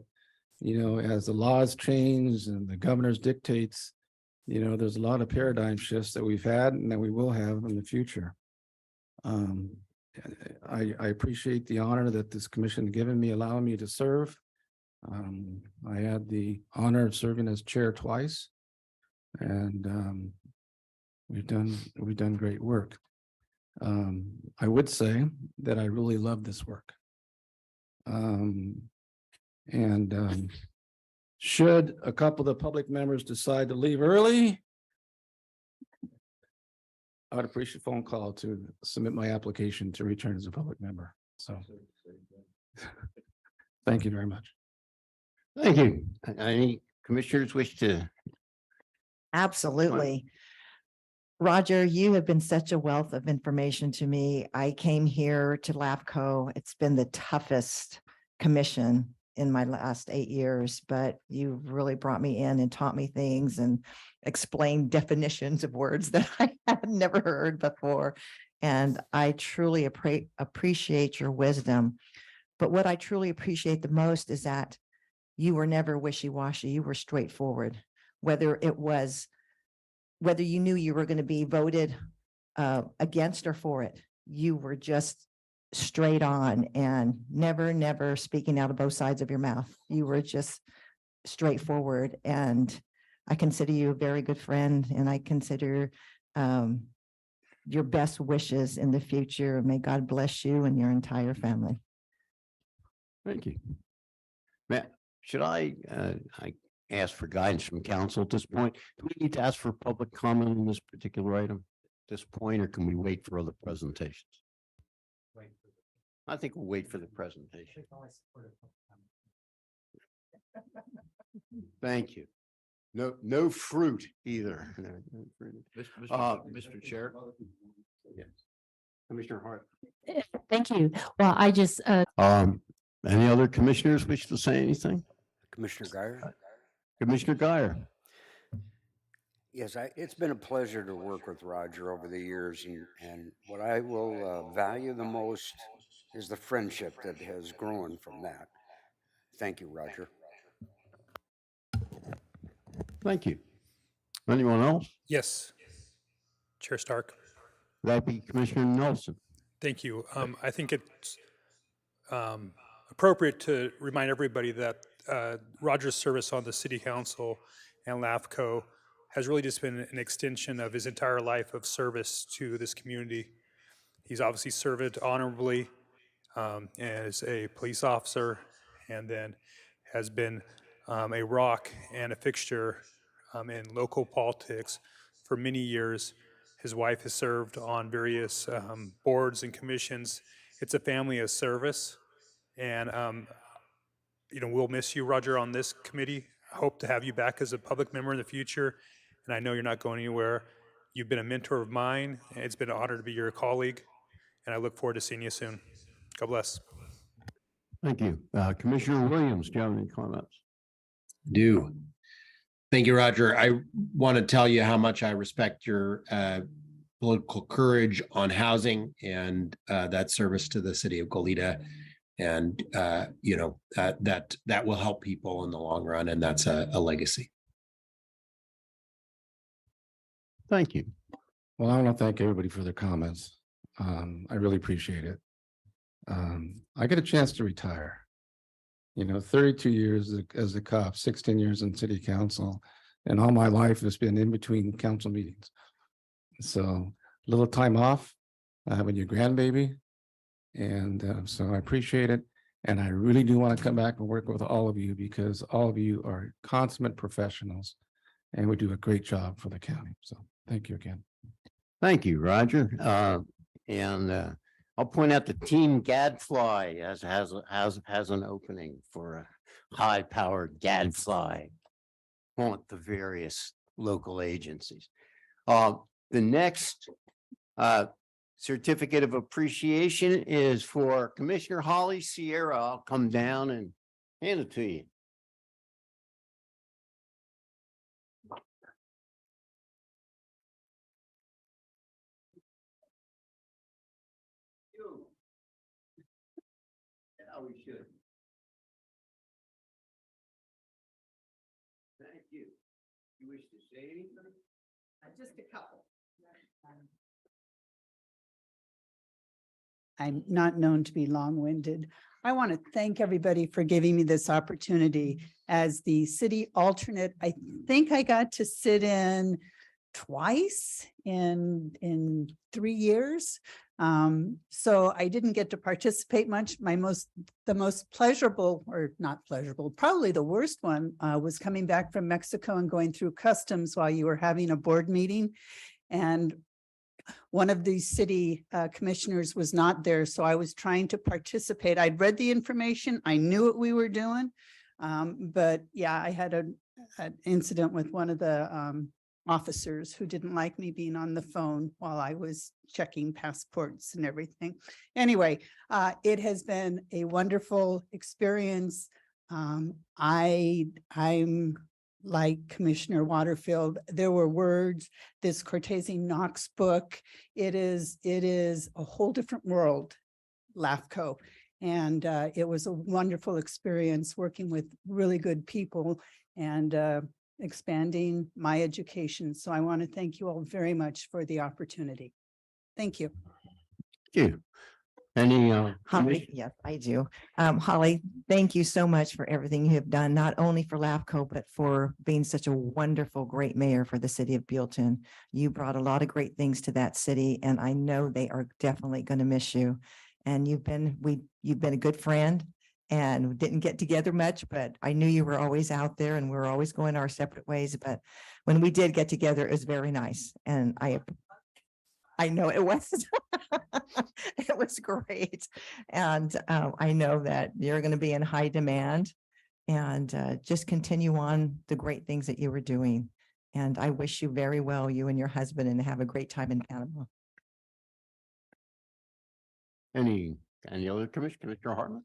as the laws change and the governor's dictates, there's a lot of paradigm shifts that we've had and that we will have in the future. I appreciate the honor that this commission given me, allowing me to serve. I had the honor of serving as chair twice, and we've done great work. I would say that I really love this work. Should a couple of the public members decide to leave early, I would appreciate a phone call to submit my application to return as a public member. So thank you very much. Thank you. Any commissioners wish to? Absolutely. Roger, you have been such a wealth of information to me. I came here to LAFCO. It's been the toughest commission in my last 8 years, but you really brought me in and taught me things and explained definitions of words that I had never heard before. And I truly appreciate your wisdom. But what I truly appreciate the most is that you were never wishy-washy. You were straightforward, whether you knew you were going to be voted against or for it. You were just straight on and never speaking out of both sides of your mouth. You were just straightforward. And I consider you a very good friend, and I consider your best wishes in the future. May God bless you and your entire family. Thank you. Matt, should I ask for guidance from council at this point? Do we need to ask for public comment on this particular item at this point, or can we wait for other presentations? I think we'll wait for the presentation. Thank you. No fruit either. Mr. Chair. Yes. Commissioner Hart. Thank you. Well, I just, any other commissioners wish to say anything? Commissioner Guyer? Commissioner Guyer. Yes, it's been a pleasure to work with Roger over the years, and what I will value the most is the friendship that has grown from that. Thank you, Roger. Thank you. Anyone else? Yes. Chair Stark. That'd be Commissioner Nelson. Thank you. I think it's appropriate to remind everybody that Roger's service on the City Council and LAFCO has really just been an extension of his entire life of service to this community. He's obviously served honorably as a police officer, and then has been a rock and a fixture in local politics for many years. His wife has served on various boards and commissions. It's a family of service, and we'll miss you, Roger, on this committee. I hope to have you back as a public member in the future, and I know you're not going anywhere. You've been a mentor of mine. It's been an honor to be your colleague, and I look forward to seeing you soon. God bless. Thank you. Commissioner Williams, do you have any comments? Do. Thank you, Roger. I want to tell you how much I respect your political courage on housing and that service to the city of Goleta. And, that will help people in the long run, and that's a legacy. Thank you. Well, I want to thank everybody for their comments. I really appreciate it. I get a chance to retire. 32 years as a cop, 16 years in city council, and all my life has been in between council meetings. So a little time off, having your grandbaby. And so I appreciate it. And I really do want to come back and work with all of you, because all of you are consummate professionals and we do a great job for the county. So thank you again. Thank you, Roger. I'll point out the Team Gadfly has an opening for a high-powered Gadfly on the various local agencies. The next certificate of appreciation is for Commissioner Holly Sierra. I'll come down and hand it to you. Yeah, we should. Thank you. You wish to say anything? Just a couple. I'm not known to be long-winded. I want to thank everybody for giving me this opportunity as the city alternate. I think I got to sit in twice in 3 years. So I didn't get to participate much. The most pleasurable, or not pleasurable, probably the worst one was coming back from Mexico and going through customs while you were having a board meeting. And one of these city commissioners was not there. So I was trying to participate. I'd read the information. I knew what we were doing. But yeah, I had an incident with one of the officers who didn't like me being on the phone while I was checking passports and everything. Anyway, it has been a wonderful experience. I'm like Commissioner Waterfield, there were words, this Cortese Knox book, it is a whole different world, LAFCO. And it was a wonderful experience working with really good people and expanding my education. So I want to thank you all very much for the opportunity. Thank you. Thank you. Any, Holly, yes, I do. Holly, thank you so much for everything you have done, not only for LAFCO, but for being such a wonderful, great mayor for the city of Buellton. You brought a lot of great things to that city, and I know they are definitely going to miss you. And you've been a good friend, and we didn't get together much, but I knew you were always out there and we were always going our separate ways. But when we did get together, it was very nice. And I know it was. It was great. And I know that you're going to be in high demand, and just continue on the great things that you were doing. And I wish you very well, you and your husband, and have a great time in Panama. any other Commissioner Hartman?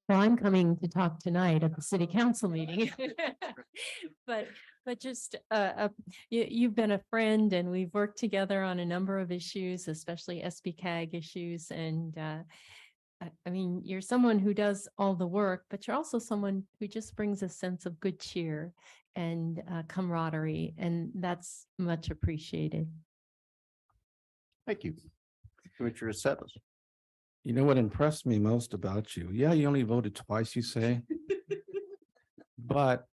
Well, I'm coming to talk tonight at the city council meeting. But just, you've been a friend and we've worked together on a number of issues, especially SBCAG issues. And I mean, you're someone who does all the work, but you're also someone who just brings a sense of good cheer and camaraderie, and that's much appreciated. Thank you. Commissioner Sevis. You know what impressed me most about you? Yeah, you only voted twice, you say. But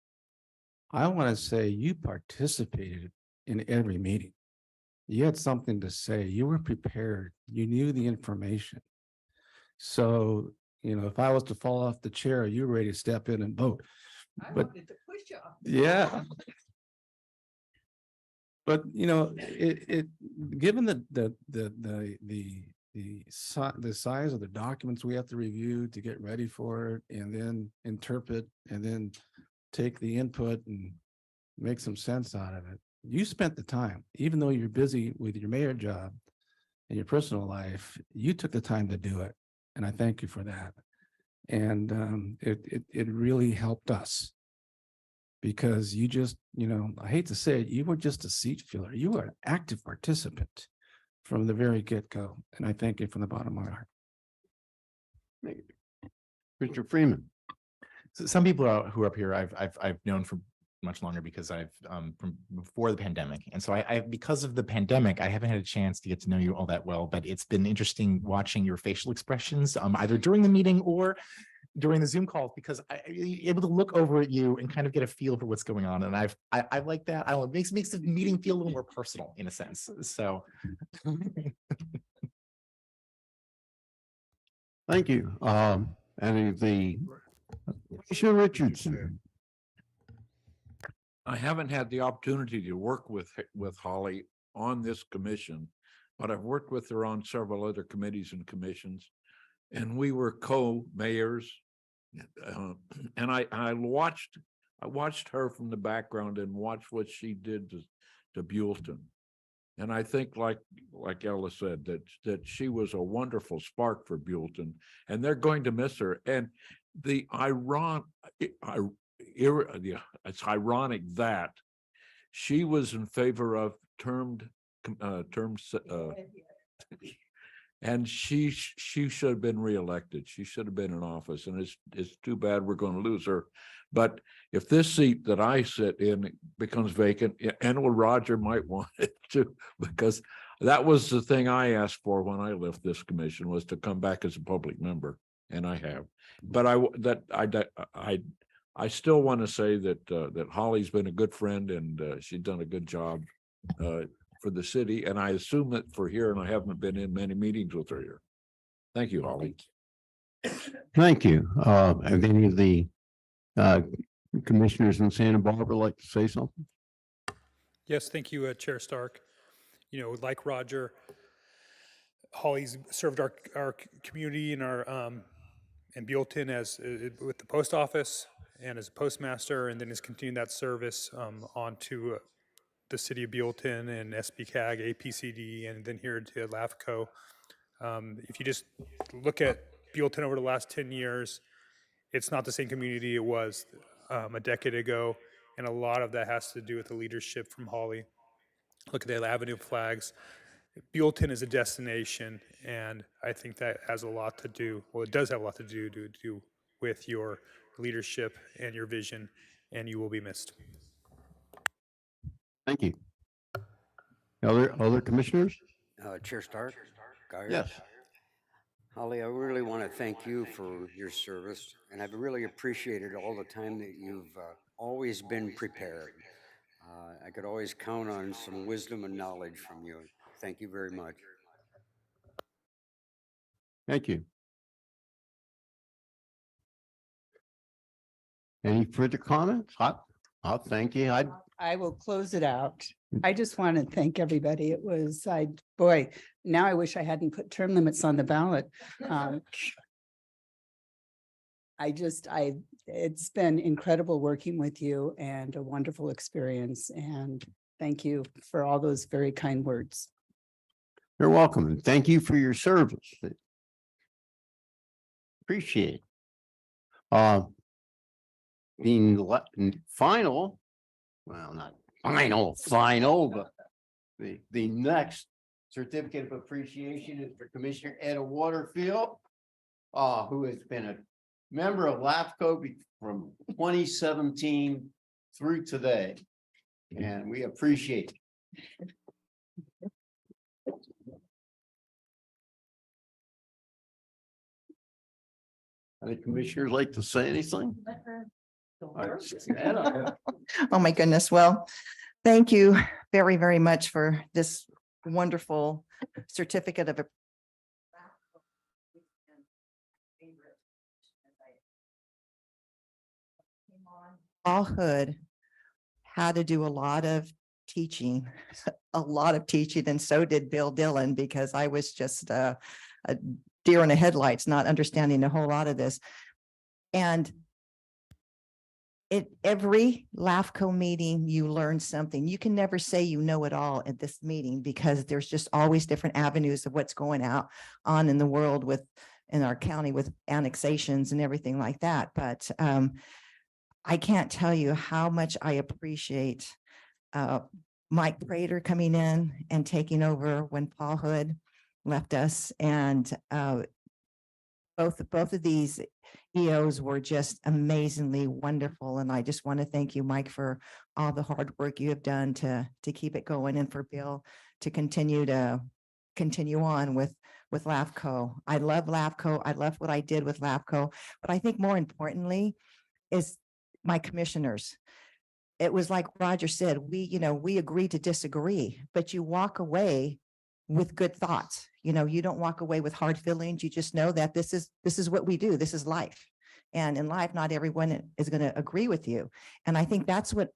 I want to say you participated in every meeting. You had something to say. You were prepared. You knew the information. So, if I was to fall off the chair, you were ready to step in and vote. But yeah. But given the size of the documents we have to review to get ready for it, and then interpret, and then take the input and make some sense out of it. You spent the time, even though you're busy with your mayor job and your personal life, you took the time to do it. And I thank you for that. And it really helped us. Because you just, I hate to say it, you were just a seat filler. You were an active participant from the very get-go. And I thank you from the bottom of my heart. Mr. Freeman. So some people who are up here, I've known for much longer because I've from before the pandemic. And so I because of the pandemic, I haven't had a chance to get to know you all that well, but it's been interesting watching your facial expressions, either during the meeting or during the Zoom calls, because I'm able to look over at you and kind of get a feel for what's going on. And I like that. I don't know, it makes the meeting feel a little more personal in a sense. So Thank you. Any of the Commissioner Richardson. I haven't had the opportunity to work with Holly on this commission, but I've worked with her on several other committees and commissions, and we were co-mayors. And I watched her from the background and watched what she did to Buellton. And I think, like Ella said, that she was a wonderful spark for Buellton, and they're going to miss her. And it's ironic that she was in favor of terms, and she should have been reelected. She should have been in office, and it's too bad we're going to lose her. But if this seat that I sit in becomes vacant, and Roger might want it too, because that was the thing I asked for when I left this commission, was to come back as a public member, and I have. But I still want to say that Holly's been a good friend, and she's done a good job for the city, and I assume that for here, and I haven't been in many meetings with her here. Thank you, Holly. Thank you. Have any of the commissioners in Santa Barbara like to say something? Yes, thank you, Chair Stark. Like Roger, Holly's served our community and our in Buellton as with the post office and as a postmaster, and then has continued that service on to the city of Buellton and SBCAG, APCD, and then here to LAFCO. If you just look at Buellton over the last 10 years, it's not the same community it was a decade ago. And a lot of that has to do with the leadership from Holly. Look at the Avenue flags. Buellton is a destination, and I think that has a lot to do, well, it does have a lot to do with your leadership and your vision, and you will be missed. Thank you. Other commissioners? Chair Stark, Guyer. Yes. Holly, I really want to thank you for your service, and I've really appreciated all the time that you've always been prepared. I could always count on some wisdom and knowledge from you. Thank you very much. Thank you. Any further comments? I'll thank you. I will close it out. I just want to thank everybody. It was, boy, now I wish I hadn't put term limits on the ballot. It's been incredible working with you and a wonderful experience. And thank you for all those very kind words. You're welcome. And thank you for your service. Appreciate it. Being final, well, not final, but the next certificate of appreciation is for Commissioner Etta Waterfield, who has been a member of LAFCO from 2017 through today, and we appreciate it. Any commissioners like to say anything? Oh, my goodness. Well, thank you very, very much for this wonderful certificate of childhood had to do a lot of teaching, and so did Bill Dillon, because I was just a deer in the headlights, not understanding a whole lot of this. And every LAFCO meeting, you learn something. You can never say you know it all at this meeting, because there's just always different avenues of what's going on in the world in our county with annexations and everything like that. But I can't tell you how much I appreciate Mike Prater coming in and taking over when Paul Hood left us. And both of these EOs were just amazingly wonderful. And I just want to thank you, Mike, for all the hard work you have done to keep it going, and for Bill to continue on with LAFCO. I love LAFCO. I love what I did with LAFCO, but I think more importantly is my commissioners. It was like Roger said, we agree to disagree, but you walk away with good thoughts. You don't walk away with hard feelings. You just know that this is what we do. This is life. And in life, not everyone is going to agree with you. And I think that's what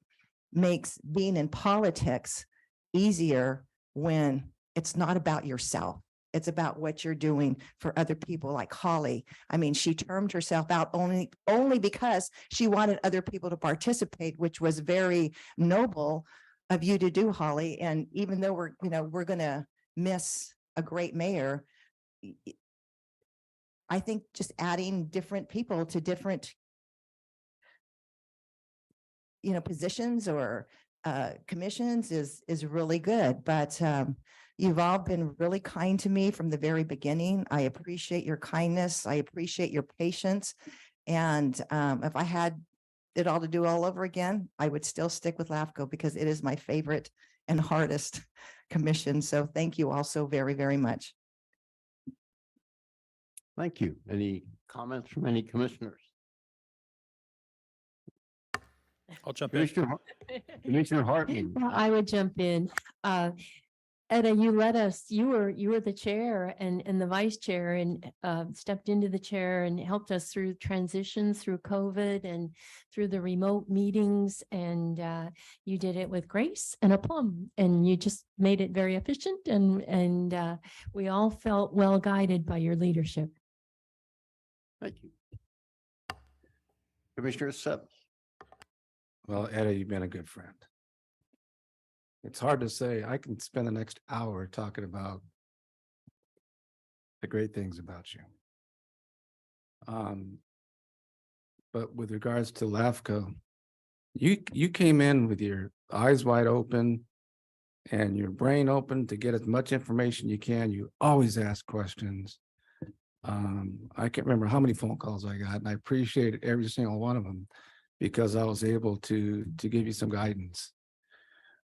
makes being in politics easier, when it's not about yourself. It's about what you're doing for other people, like Holly. I mean, she termed herself out only because she wanted other people to participate, which was very noble of you to do, Holly. And even though we're going to miss a great mayor, I think just adding different people to different positions or commissions is really good. But you've all been really kind to me from the very beginning. I appreciate your kindness. I appreciate your patience. And if I had it all to do all over again, I would still stick with LAFCO, because it is my favorite and hardest commission. So thank you all so very, very much. Thank you. Any comments from any commissioners? I'll jump in. Commissioner Hartman. Well, I would jump in. Etta, you were the chair and the vice chair, and stepped into the chair and helped us through transitions through COVID and through the remote meetings. And you did it with grace and aplomb, and you just made it very efficient. And we all felt well guided by your leadership. Thank you. Commissioner Sepp. Well, Etta, you've been a good friend. It's hard to say. I can spend the next hour talking about the great things about you. but with regards to LAFCO, you came in with your eyes wide open and your brain open to get as much information you can. You always ask questions. I can't remember how many phone calls I got, and I appreciated every single one of them because I was able to give you some guidance.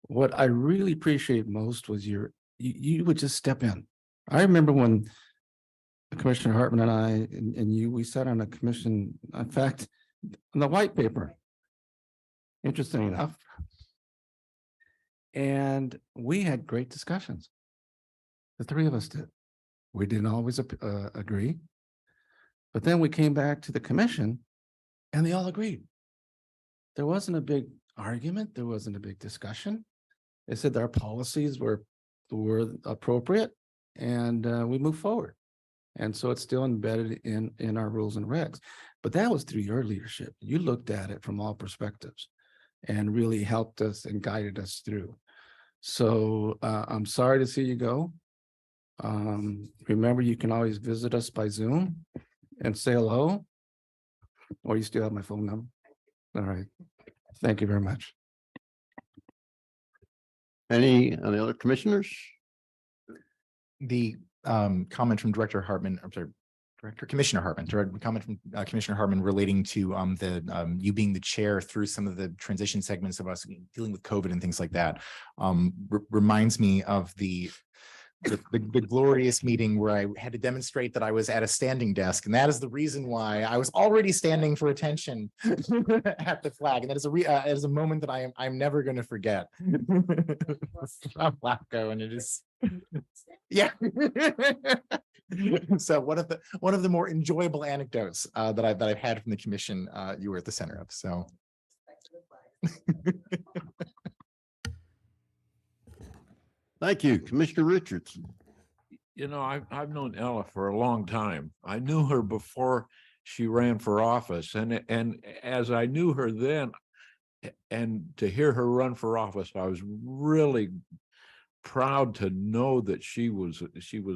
What I really appreciate most was you would just step in. I remember when Commissioner Hartman and I and you, we sat on a commission, in fact, on the white paper. Interesting enough. And we had great discussions. The three of us did. We didn't always agree. But then we came back to the commission and they all agreed. There wasn't a big argument. There wasn't a big discussion. They said our policies were appropriate and we moved forward. And so it's still embedded in our rules and regs. But that was through your leadership. You looked at it from all perspectives and really helped us and guided us through. So I'm sorry to see you go. Remember, you can always visit us by Zoom and say hello. Or you still have my phone number. All right. Thank you very much. Any other commissioners? The comment from Director Hartman, I'm sorry, Commissioner Hartman, comment from Commissioner Hartman relating to you being the chair through some of the transition segments of us dealing with COVID and things like that. Reminds me of the glorious meeting where I had to demonstrate that I was at a standing desk, and that is the reason why I was already standing for attention at the flag, and that is a moment that I'm never going to forget. From LAFCO, and it is, yeah. So one of the more enjoyable anecdotes that I've had from the commission, you were at the center of. So. Thank you, Commissioner Richards. You know, I've known Ella for a long time. I knew her before she ran for office, and as I knew her then, and to hear her run for office, I was really proud to know that she was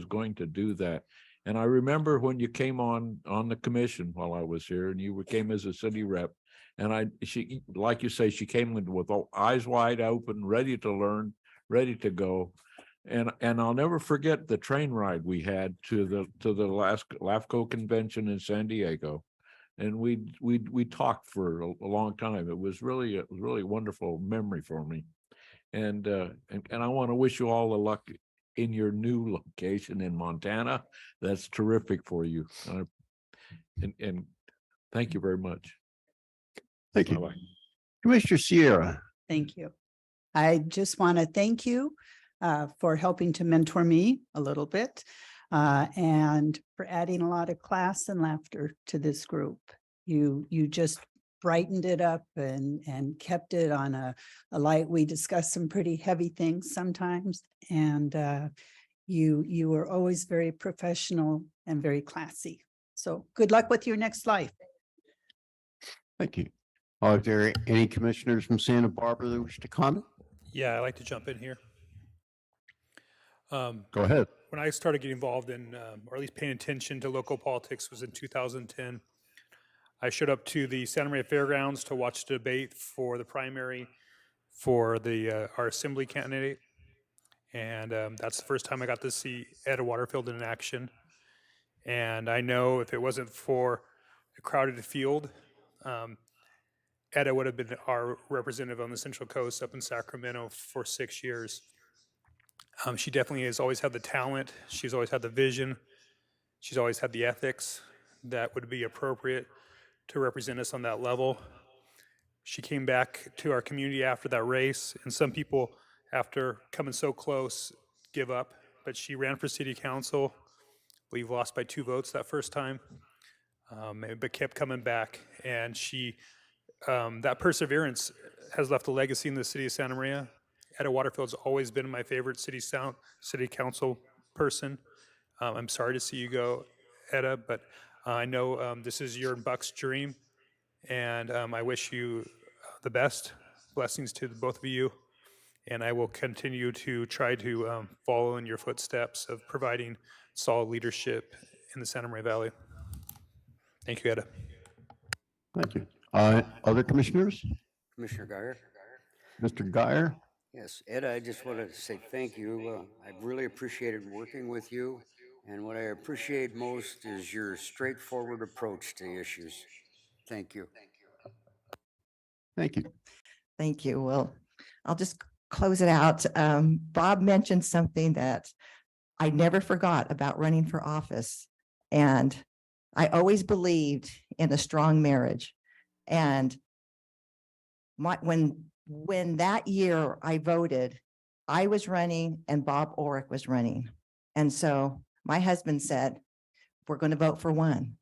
going to do that. And I remember when you came on the commission while I was here, and you came as a city rep, and she, like you say, she came in with eyes wide open, ready to learn, ready to go. And I'll never forget the train ride we had to the last LAFCO convention in San Diego. And we talked for a long time. It was really a wonderful memory for me. And I want to wish you all the luck in your new location in Montana. That's terrific for you. And thank you very much. Thank you. Bye-bye. Commissioner Sierra. Thank you. I just want to thank you for helping to mentor me a little bit and for adding a lot of class and laughter to this group. You just brightened it up and kept it on a light. We discussed some pretty heavy things sometimes, and you were always very professional and very classy. So good luck with your next life. Thank you. Are there any commissioners from Santa Barbara that wish to comment? Yeah, I'd like to jump in here. Go ahead. When I started getting involved in, or at least paying attention to local politics, was in 2010. I showed up to the Santa Maria Fairgrounds to watch the debate for the primary for our assembly candidate. And that's the first time I got to see Etta Waterfield in action. And I know if it wasn't for a crowded field, Etta would have been our representative on the Central Coast up in Sacramento for 6 years. She definitely has always had the talent. She's always had the vision. She's always had the ethics that would be appropriate to represent us on that level. She came back to our community after that race, and some people, after coming so close, give up. But she ran for city council. We've lost by 2 votes that first time, but kept coming back. And she, that perseverance has left a legacy in the city of Santa Maria. Etta Waterfield's always been my favorite city council person. I'm sorry to see you go, Etta, but I know this is your and Buck's dream, and I wish you the best. Blessings to both of you, and I will continue to try to follow in your footsteps of providing solid leadership in the Santa Maria Valley. Thank you, Etta. Thank you. Other commissioners? Commissioner Guyer? Mr. Guyer? Yes, Ed, I just wanted to say thank you. I've really appreciated working with you. And what I appreciate most is your straightforward approach to issues. Thank you. Thank you. Thank you. Well, I'll just close it out. Bob mentioned something that I never forgot about running for office. And I always believed in a strong marriage. And when that year I voted, I was running and Bob Orrick was running. And so my husband said, we're going to vote for one.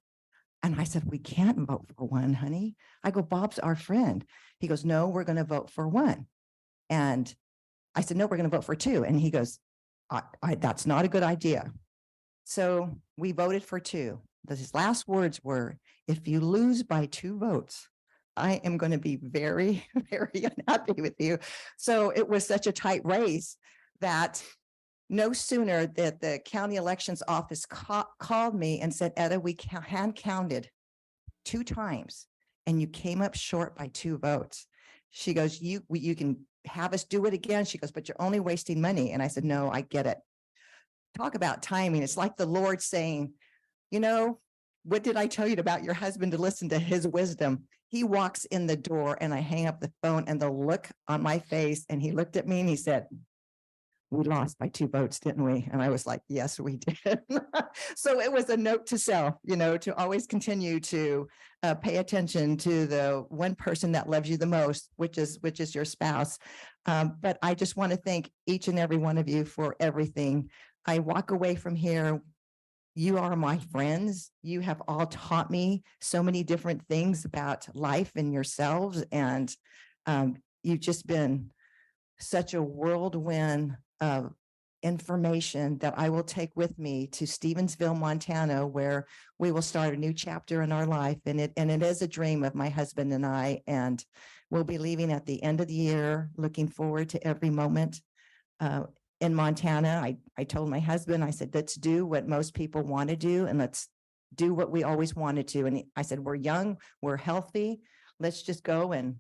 And I said, we can't vote for one, honey. I go, Bob's our friend. He goes, no, we're going to vote for one. And I said, no, we're going to vote for two. And he goes, that's not a good idea. So we voted for two. His last words were, if you lose by 2 votes, I am going to be very, very unhappy with you. So it was such a tight race that no sooner that the county elections office called me and said, Etta, we hand counted 2 times and you came up short by 2 votes. She goes, you can have us do it again. She goes, but you're only wasting money. And I said, no, I get it. Talk about timing. It's like the Lord saying, you know, what did I tell you about your husband to listen to his wisdom? He walks in the door and I hang up the phone and the look on my face and he looked at me and he said, we lost by 2 votes, didn't we? And I was like, yes, we did. So it was a note to self, you know, to always continue to pay attention to the one person that loves you the most, which is your spouse. But I just want to thank each and every one of you for everything. I walk away from here. You are my friends. You have all taught me so many different things about life and yourselves. And you've just been such a whirlwind of information that I will take with me to Stevensville, Montana, where we will start a new chapter in our life. And it is a dream of my husband and I, and we'll be leaving at the end of the year, looking forward to every moment in Montana. I told my husband, I said, let's do what most people want to do and let's do what we always wanted to. And I said, we're young, we're healthy. Let's just go and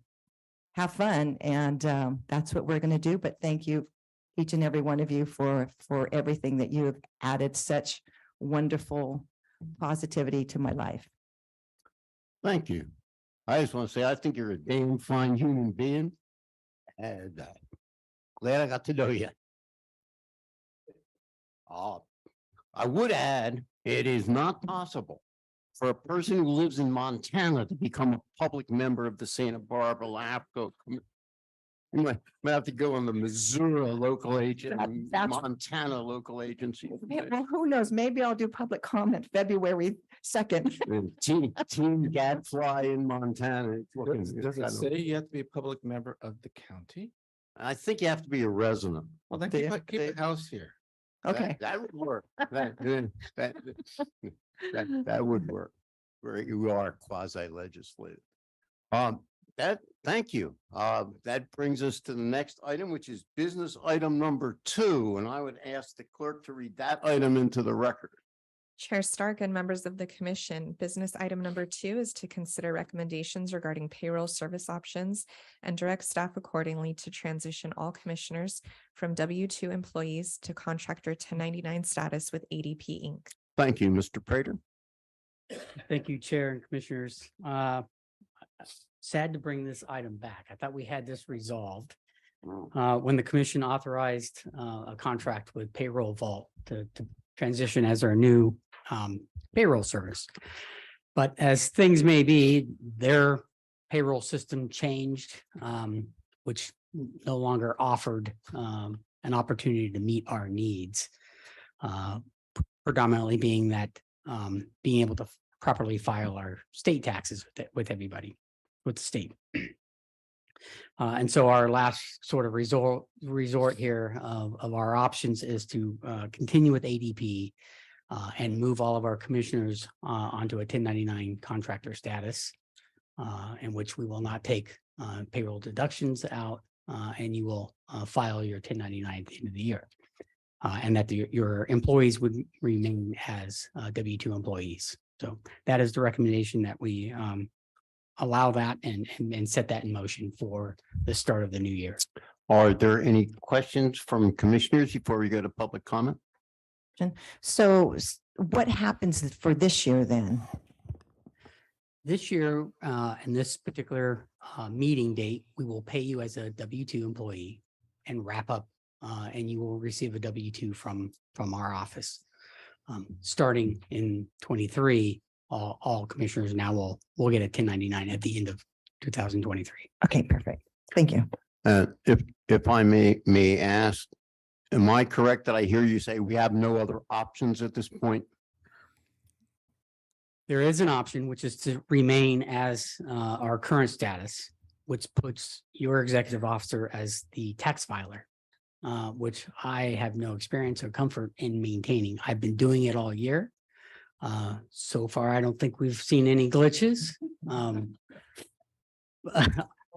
have fun. And that's what we're going to do. But thank you, each and every one of you, for everything that you have added such wonderful positivity to my life. Thank you. I just want to say, I think you're a damn fine human being. And glad I got to know you. I would add, it is not possible for a person who lives in Montana to become a public member of the Santa Barbara LAFCO. You might have to go on the Missouri local agent, Montana local agency. Well, who knows? Maybe I'll do public comment February 2nd. Team Gadfly in Montana. Does it say you have to be a public member of the county? I think you have to be a resident. Well, then keep a house here. Okay. That would work. That would work. Where you are quasi legislative. Thank you. That brings us to the next item, which is business item number 2. And I would ask the clerk to read that item into the record. Chair Stark and members of the commission, business item number 2 is to consider recommendations regarding payroll service options and direct staff accordingly to transition all commissioners from W-2 employees to contractor 1099 status with ADP Inc. Thank you, Mr. Prater. Thank you, Chair and Commissioners. Sad to bring this item back. I thought we had this resolved when the commission authorized a contract with Payroll Vault to transition as our new payroll service. But as things may be, their payroll system changed, which no longer offered an opportunity to meet our needs, predominantly being that being able to properly file our state taxes with everybody, with the state. And so our last sort of resort here of our options is to continue with ADP and move all of our commissioners onto a 1099 contractor status, in which we will not take payroll deductions out, and you will file your 1099 at the end of the year. And that your employees would remain as W-2 employees. So that is the recommendation that we allow that and set that in motion for the start of the new year. Are there any questions from commissioners before we go to public comment? So what happens for this year then? This year, and this particular meeting date, we will pay you as a W-2 employee and wrap up, and you will receive a W-2 from our office. Starting in 23, all commissioners now will get a 1099 at the end of 2023. Okay, perfect. Thank you. If I may ask, am I correct that I hear you say we have no other options at this point? There is an option, which is to remain as our current status, which puts your executive officer as the tax filer, which I have no experience or comfort in maintaining. I've been doing it all year. So far, I don't think we've seen any glitches.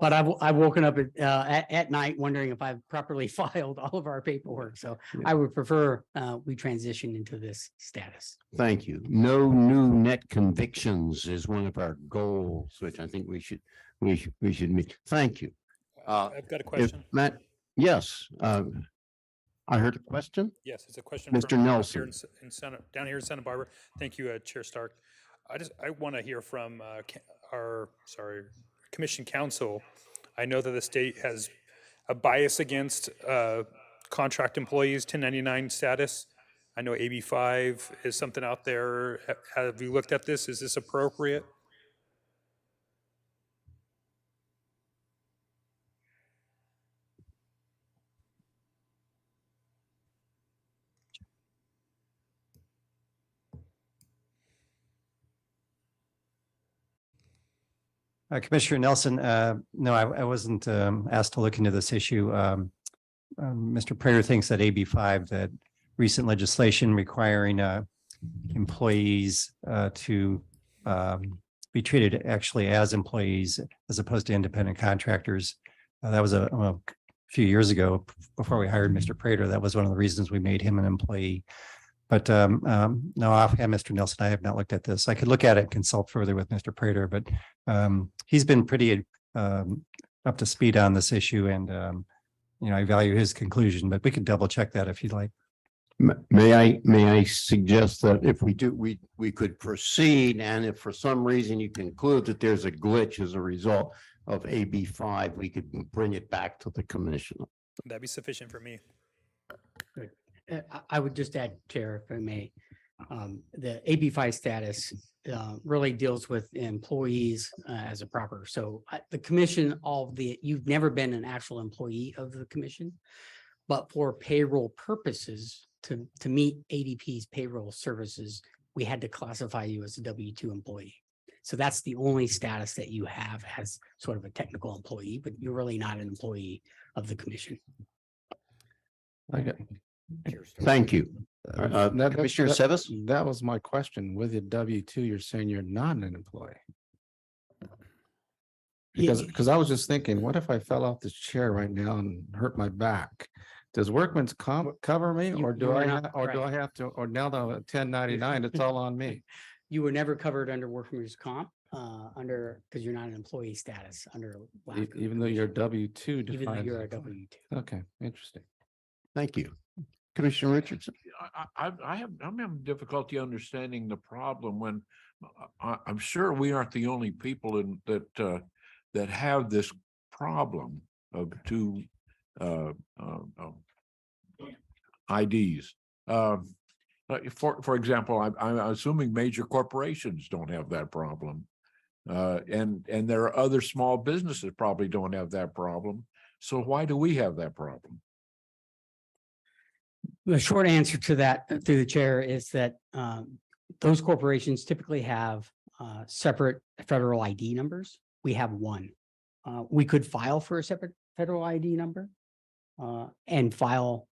But I've woken up at night wondering if I've properly filed all of our paperwork. So I would prefer we transition into this status. Thank you. No new net convictions is one of our goals, which I think we should meet. Thank you. I've got a question. Matt, yes. I heard a question. Yes, it's a question. Mr. from, Nelson. Down here in Santa Barbara. Thank you, Chair Stark. I want to hear from our Commission Counsel. I know that the state has a bias against contract employees 1099 status. I know AB 5 is something out there. Have you looked at this? Is this appropriate? Commissioner Nelson, no, I wasn't asked to look into this issue. Mr. Prater thinks that AB 5, that recent legislation requiring employees to be treated actually as employees as opposed to independent contractors. That was a few years ago before we hired Mr. Prater. That was one of the reasons we made him an employee. But no, offhand, Mr. Nelson, I have not looked at this. I could look at it and consult further with Mr. Prater, but he's been pretty up to speed on this issue, and I value his conclusion. But we could double check that if you'd like. May I suggest that if we do, we could proceed, and if for some reason you conclude that there's a glitch as a result of AB 5, we could bring it back to the commission. That'd be sufficient for me. Good. I would just add, Chair, if I may, the AB 5 status really deals with employees as a proper. So the commission, you've never been an actual employee of the commission, but for payroll purposes, to meet ADP's payroll services, we had to classify you as a W-2 employee. So that's the only status that you have as sort of a technical employee, but you're really not an employee of the commission. Okay. Thank you. Commissioner Sevis? That was my question. With a W-2, you're saying you're not an employee. Because I was just thinking, what if I fell off this chair right now and hurt my back? Does workman's comp cover me, or do I have to, or now the 1099, it's all on me? You were never covered under workers' comp because you're not an employee status under LAFCO. Even though you're W-2 Even though you're a W-2. Okay, interesting. Thank you. Commissioner Richardson. I'm having difficulty understanding the problem when I'm sure we aren't the only people that have this problem of two IDs. For example, I'm assuming major corporations don't have that problem, and there are other small businesses probably don't have that problem. So why do we have that problem? The short answer to that, through the chair, is that those corporations typically have separate federal ID numbers. We have one. We could file for a separate federal ID number and file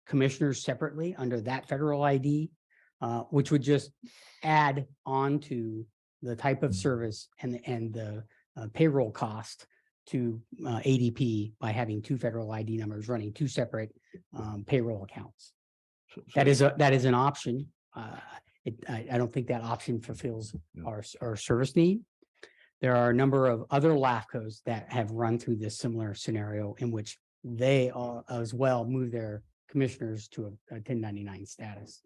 commissioners separately under that federal ID, which would just add on to the type of service and the payroll cost to ADP by having two federal ID numbers running two separate payroll accounts. That is an option. I don't think that option fulfills our service need. There are a number of other LAFCOs that have run through this similar scenario in which they as well move their commissioners to a 1099 status.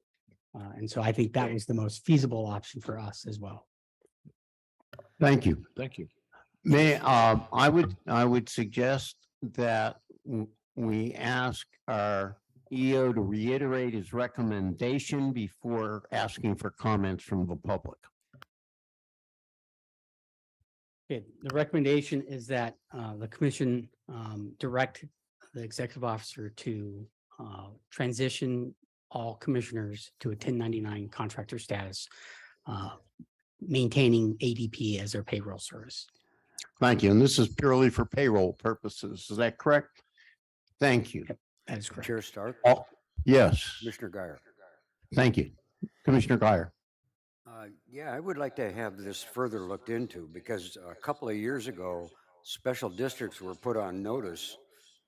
And so I think that was the most feasible option for us as well. Thank you. Thank you. I would suggest that we ask our EO to reiterate his recommendation before asking for comments from the public. Okay, the recommendation is that the commission direct the executive officer to transition all commissioners to a 1099 contractor status, maintaining ADP as their payroll service. Thank you. And this is purely for payroll purposes. Is that correct? Thank you. That is correct. Chair Stark, Oh, yes. Commissioner Guyer. Thank you. Commissioner Guyer. Yeah, I would like to have this further looked into because a couple of years ago, special districts were put on notice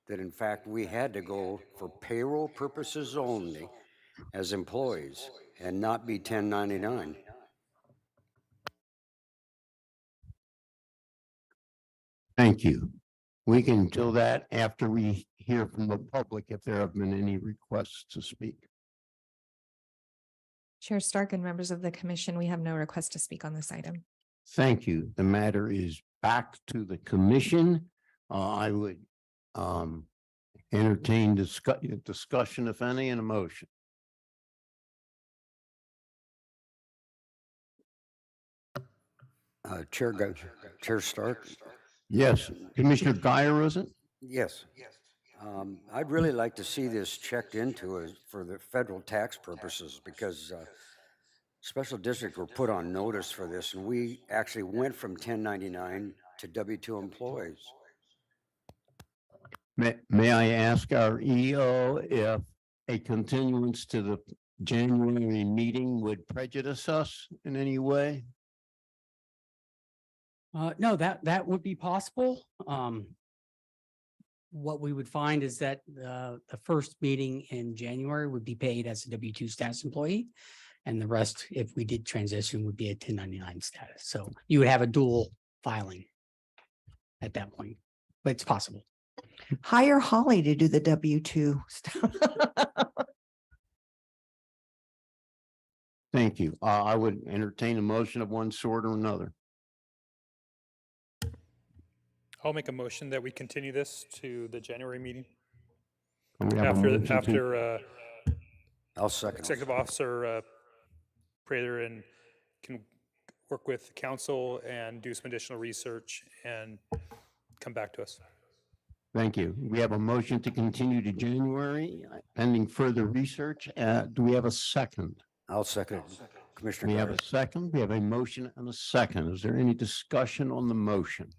that in fact we had to go for payroll purposes only as employees and not be 1099. Thank you. We can do that after we hear from the public if there have been any requests to speak. Chair Stark and members of the commission, we have no request to speak on this item. Thank you. The matter is back to the commission. I would entertain discussion, if any, and a motion. Chair Stark. Yes, Commissioner Guyer, is it? Yes. I'd really like to see this checked into for the federal tax purposes because special districts were put on notice for this and we actually went from 1099 to W-2 employees. May I ask our EO if a continuance to the January meeting would prejudice us in any way? No, that would be possible. What we would find is that the first meeting in January would be paid as a W-2 status employee. And the rest, if we did transition, would be a 1099 status. So you would have a dual filing at that point, but it's possible. Hire Holly to do the W-2 stuff. Thank you. I would entertain a motion of one sort or another. I'll make a motion that we continue this to the January meeting. We have a motion to- After I'll second. Executive Officer Prather and can work with council and do some additional research and come back to us. Thank you. We have a motion to continue to January pending further research. Do we have a second? I'll second. Commissioner We have Guyer. a second. We have a motion and a second. Is there any discussion on the motion?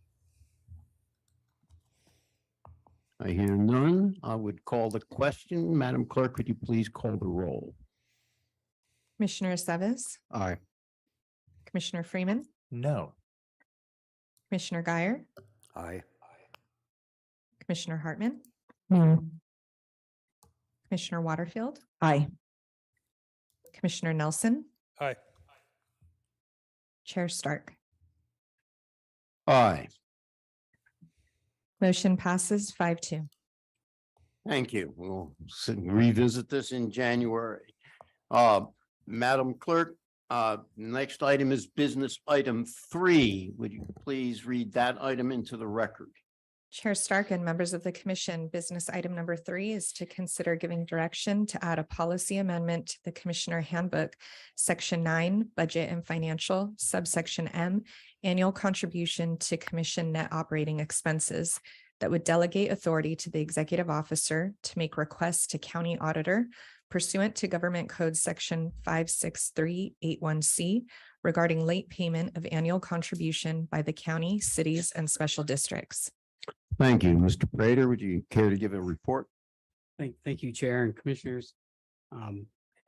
I hear none. I would call the question. Madam Clerk, could you please call the roll? Commissioner Seves, Aye. Commissioner Freeman, No. Commissioner Guyer, Aye. Commissioner Hartman, No. Commissioner Waterfield, Aye. Commissioner Nelson, Aye. Chair Stark. Aye. Motion passes 5-2. Thank you. We'll revisit this in January. Madam Clerk, next item is business item 3. Would you please read that item into the record? Chair Stark and members of the commission, business item number 3 is to consider giving direction to add a policy amendment to the Commissioner Handbook, Section 9, Budget and Financial, subsection M, Annual Contribution to Commission Net Operating Expenses that would delegate authority to the executive officer to make requests to county auditor pursuant to Government Code Section 56381C regarding late payment of annual contribution by the county, cities, and special districts. Thank you. Mr. Prater, would you care to give a report? Thank you, Chair and Commissioners.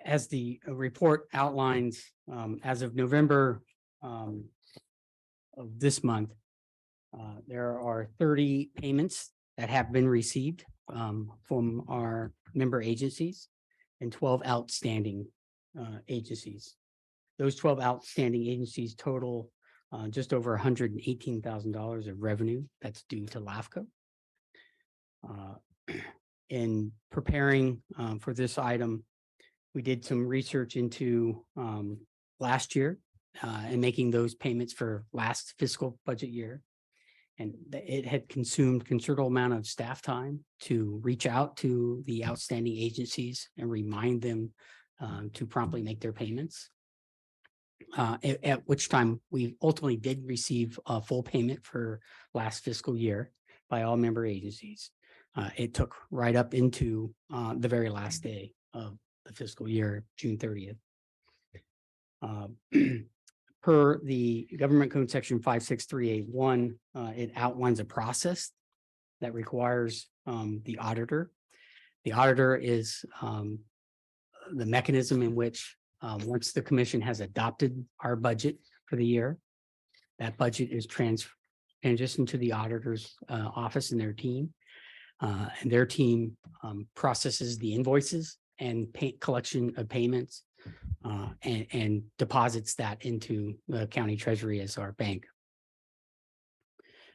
As the report outlines, as of November of this month, there are 30 payments that have been received from our member agencies and 12 outstanding agencies. Those 12 outstanding agencies total just over $118,000 of revenue that's due to LAFCO. In preparing for this item, we did some research into last year and making those payments for last fiscal budget year. And it had consumed considerable amount of staff time to reach out to the outstanding agencies and remind them to promptly make their payments. At which time we ultimately did receive a full payment for last fiscal year by all member agencies. It took right up into the very last day of the fiscal year, June 30th. Per the Government Code Section 56381, it outlines a process that requires the auditor. The auditor is the mechanism in which once the commission has adopted our budget for the year, that budget is transitioned to the auditor's office and their team. And their team processes the invoices and collection of payments and deposits that into the county treasury as our bank.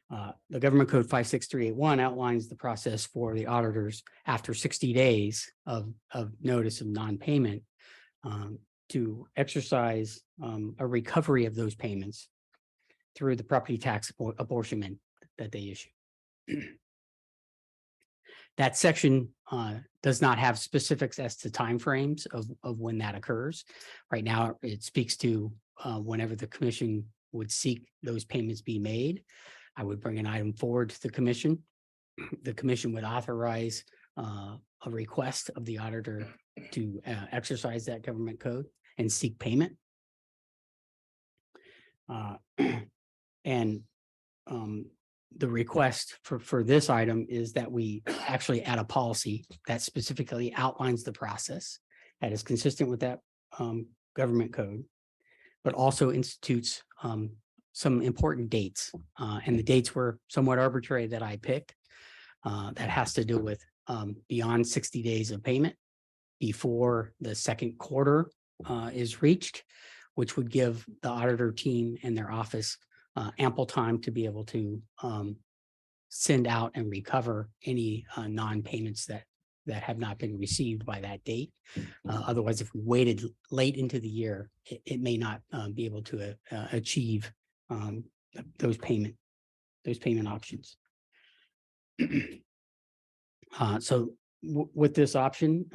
The Government Code 56381 outlines the process for the auditors after 60 days of notice of non-payment to exercise a recovery of those payments through the property tax apportionment that they issue. That section does not have specifics as to timeframes of when that occurs. Right now, it speaks to whenever the commission would seek those payments be made. I would bring an item forward to the commission. The commission would authorize a request of the auditor to exercise that government code and seek payment. The request for this item is that we actually add a policy that specifically outlines the process that is consistent with that government code, but also institutes some important dates. And the dates were somewhat arbitrary that I picked. That has to do with beyond 60 days of payment before the second quarter is reached, which would give the auditor team and their office ample time to be able to send out and recover any non-payments that have not been received by that date. Otherwise, if we waited late into the year, it may not be able to achieve those payment options. So with this option,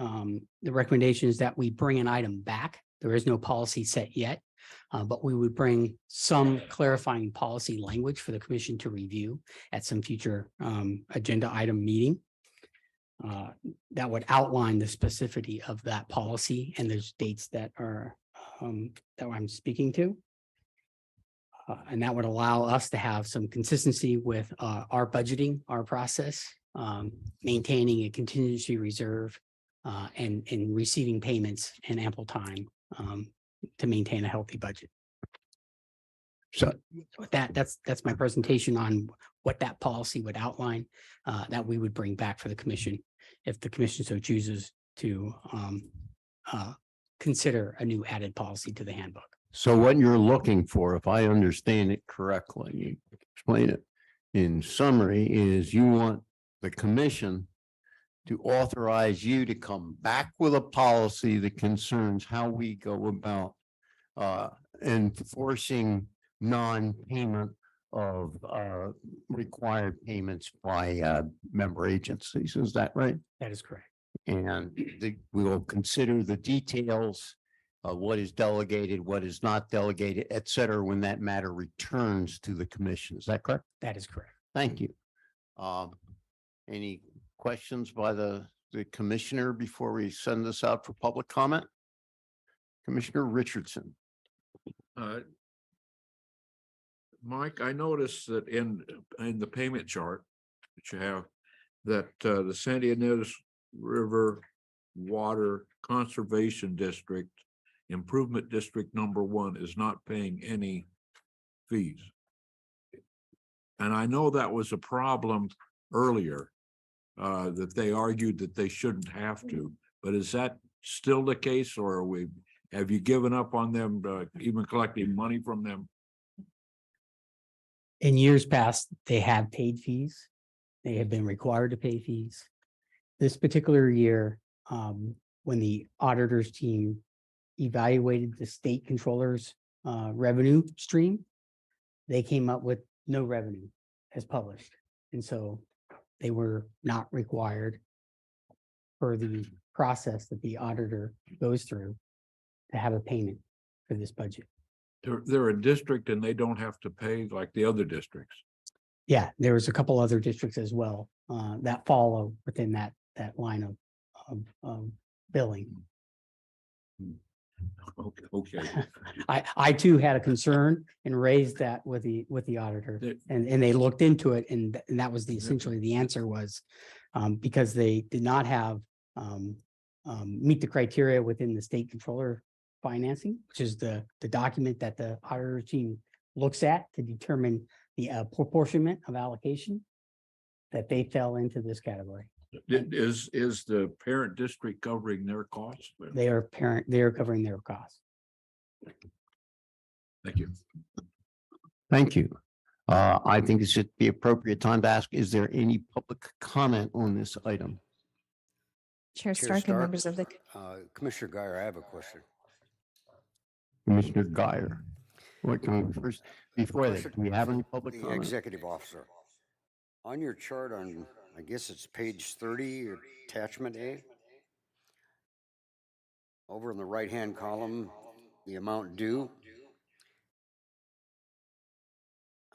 the recommendation is that we bring an item back. There is no policy set yet, but we would bring some clarifying policy language for the commission to review at some future agenda item meeting. That would outline the specificity of that policy and those dates that are that I'm speaking to. And that would allow us to have some consistency with our budgeting, our process, maintaining a contingency reserve and receiving payments in ample time to maintain a healthy budget. So with that's my presentation on what that policy would outline that we would bring back for the commission if the commission so chooses to consider a new added policy to the handbook. So what you're looking for, if I understand it correctly, you explain it in summary, is you want the commission to authorize you to come back with a policy that concerns how we go about enforcing non-payment of required payments by member agencies. Is that right? That is correct. And we will consider the details of what is delegated, what is not delegated, et cetera, when that matter returns to the commission. Is that correct? That is correct. Thank you. Any questions by the commissioner before we send this out for public comment? Commissioner Richardson. Mike, I noticed that in the payment chart that you have, that the Santa Ynez River Water Conservation District Improvement District #1 is not paying any fees. And I know that was a problem earlier, that they argued that they shouldn't have to, but is that still the case, or have you given up on them, even collecting money from them? In years past, they have paid fees. They have been required to pay fees. This particular year, when the auditors team evaluated the state controller's revenue stream, they came up with no revenue as published. And so they were not required for the process that the auditor goes through to have a payment for this budget. They're a district and they don't have to pay like the other districts. Yeah, there was a couple other districts as well that follow within that line of billing. Okay. I too had a concern and raised that with the auditor, and they looked into it, and that was essentially the answer was because they did not have meet the criteria within the state controller financing, which is the document that the auditor team looks at to determine the apportionment of allocation, that they fell into this category. Is the parent district covering their costs? They are covering their costs. Thank you. Thank you. I think this should be appropriate time to ask, is there any public comment on this item? Chair Stark and members of the. Commissioner Guyer, I have a question. Commissioner Guyer. What can we first, before that, do we have any public The comment? executive officer. On your chart on, I guess it's page 30, attachment A. Over in the right-hand column, the amount due.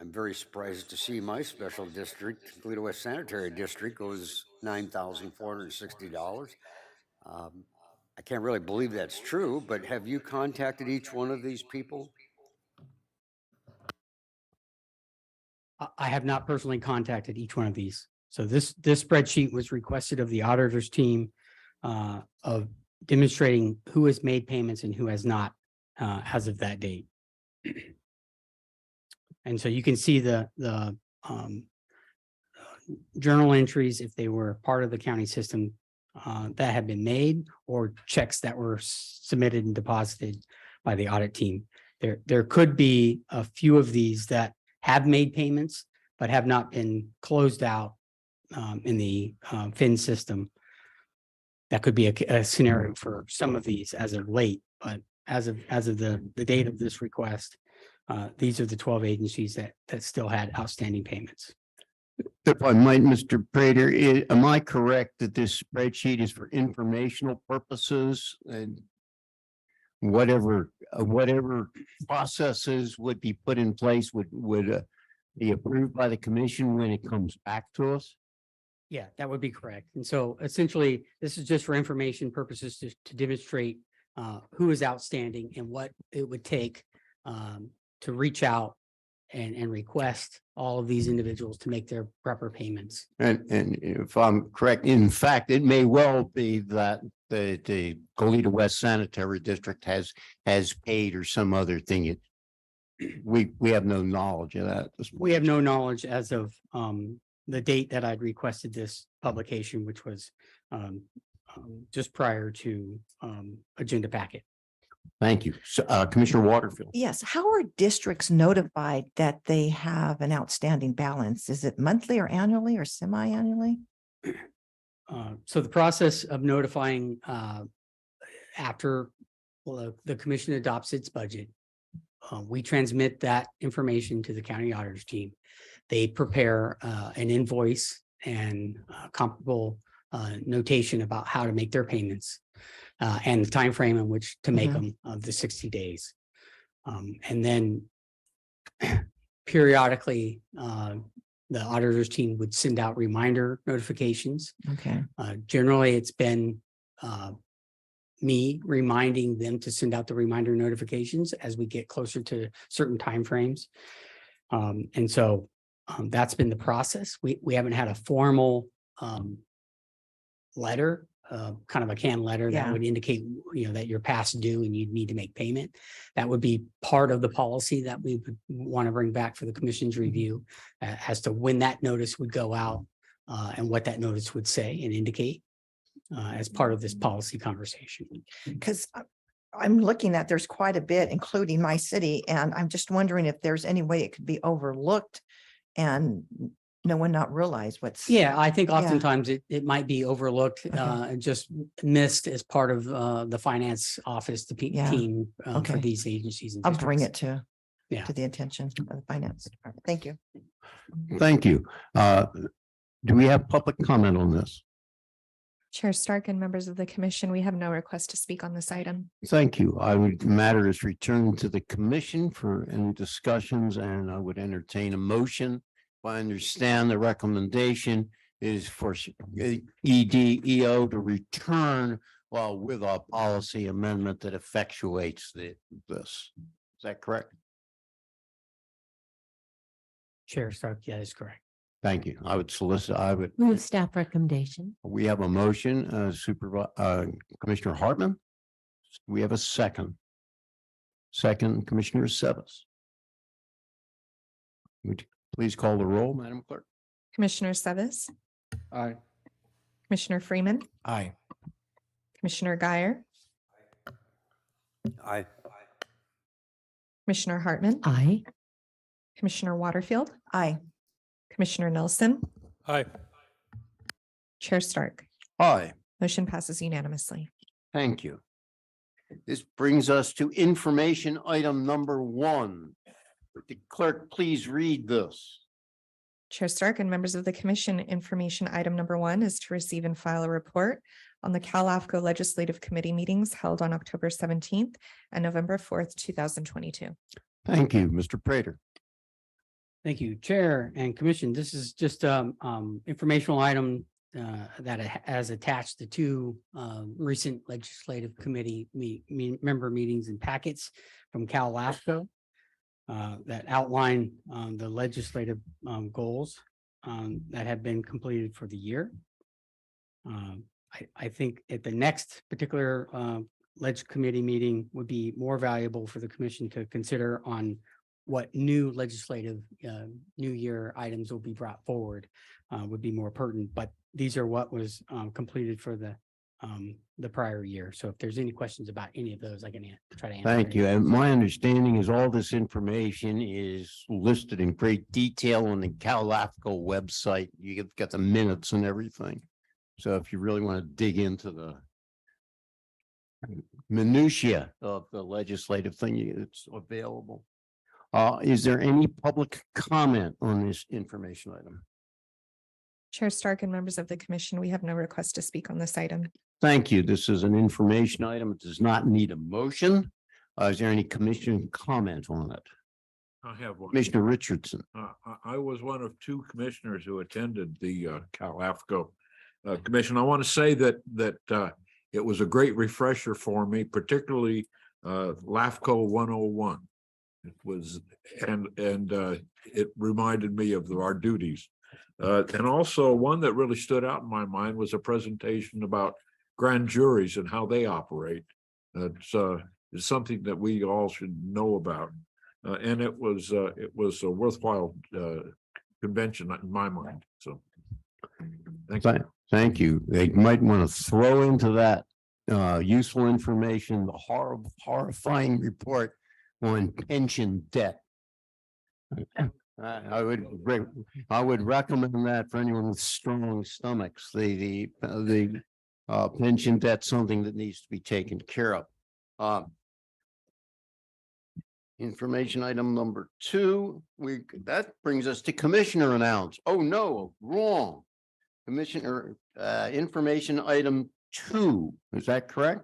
I'm very surprised to see my special district, Toledo West Sanitary District, goes $9,460. I can't really believe that's true, but have you contacted each one of these people? I have not personally contacted each one of these. So this spreadsheet was requested of the auditors team of demonstrating who has made payments and who has not as of that date. And so you can see the journal entries if they were part of the county system that have been made, or checks that were submitted and deposited by the audit team. There could be a few of these that have made payments but have not been closed out in the fin system. That could be a scenario for some of these as of late, but as of the date of this request, these are the 12 agencies that still had outstanding payments. If I might, Mr. Prater, am I correct that this spreadsheet is for informational purposes and whatever processes would be put in place would be approved by the commission when it comes back to us? Yeah, that would be correct. And so essentially, this is just for information purposes to demonstrate who is outstanding and what it would take to reach out and request all of these individuals to make their proper payments. And if I'm correct, in fact, it may well be that the Goleta West Sanitary District has paid or some other thing. We have no knowledge of that. We have no knowledge as of the date that I'd requested this publication, which was just prior to agenda packet. Thank you. So, Commissioner Waterfield. Yes, how are districts notified that they have an outstanding balance? Is it monthly or annually or semi-annually? So the process of notifying after the commission adopts its budget, we transmit that information to the county auditors team. They prepare an invoice and comparable notation about how to make their payments and the time frame in which to make them of the 60 days. And then periodically, the auditors team would send out reminder notifications. Okay. Generally, it's been me reminding them to send out the reminder notifications as we get closer to certain timeframes. And so that's been the process. We haven't had a formal letter, kind of a canned letter that would indicate, that you're past due and you'd need to make payment. That would be part of the policy that we would want to bring back for the commission's review as to when that notice would go out and what that notice would say and indicate as part of this policy conversation. Because I'm looking at, there's quite a bit, including my city, and I'm just wondering if there's any way it could be overlooked and no one not realize what's. Yeah, I think Yeah. oftentimes it might be overlooked, Okay. and just missed as part of, the finance office, the Yeah. team, for Okay. these agencies. And I'll bring districts. it to, Yeah. to the attention of the finance department. Thank you. Thank you. Do we have public comment on this? Chair Stark and members of the commission, we have no request to speak on this item. Thank you. I would, matter is returned to the commission for any discussions, and I would entertain a motion. If I understand, the recommendation is for EDEO to return with a policy amendment that effectuates this. Is that correct? Chair Stark, yeah, is correct. Thank you. I would Move staff recommendation. we have a motion, Commissioner Hartman. We have a second. Second, Commissioner Sevis. Would you please call the roll, Madam Clerk? Commissioner Sevis, Aye. Commissioner Freeman, Aye. Commissioner Guyer, Aye. Commissioner Hartman, Aye. Commissioner Waterfield, Aye. Commissioner Nelson, Aye. Chair Stark. Aye. Motion passes unanimously. Thank you. This brings us to information item number 1. Would the clerk please read this? Chair Stark and members of the commission, information item number 1 is to receive and file a report on the LAFCO Legislative Committee meetings held on October 17th and November 4th, 2022. Thank you, Mr. Prater. Thank you, Chair and Commission. This is just informational item that has attached the 2 recent legislative committee member meetings and packets from LAFCO that outline the legislative goals that have been completed for the year. I think at the next particular committee meeting would be more valuable for the commission to consider on what new legislative new year items will be brought forward would be more pertinent, but these are what was completed for the prior year. So if there's any questions about any of those, I can try to answer. Thank you. And my understanding is all this information is listed in great detail on the LAFCO website. You've got the minutes and everything. So if you really want to dig into the minutia of the legislative thing, it's available. Is there any public comment on this information item? Chair Stark and members of the commission, we have no request to speak on this item. Thank you. This is an information item. It does not need a motion. Is there any commission comment on it? I have one. Commissioner Richardson. I was one of 2 commissioners who attended the LAFCO commission. I want to say that it was a great refresher for me, particularly LAFCO 101. It was, and it reminded me of our duties. And also one that really stood out in my mind was a presentation about grand juries and how they operate. It's something that we all should know about. And it was a worthwhile convention in my mind. So Thank you. They might want to throw into that useful information, the horrifying report on pension debt. I would recommend that for anyone with strong stomachs. The pension debt, something that needs to be taken care of. Information item number 2. That brings us to commissioner announce. Oh no, wrong. Commissioner information item 2. Is that correct?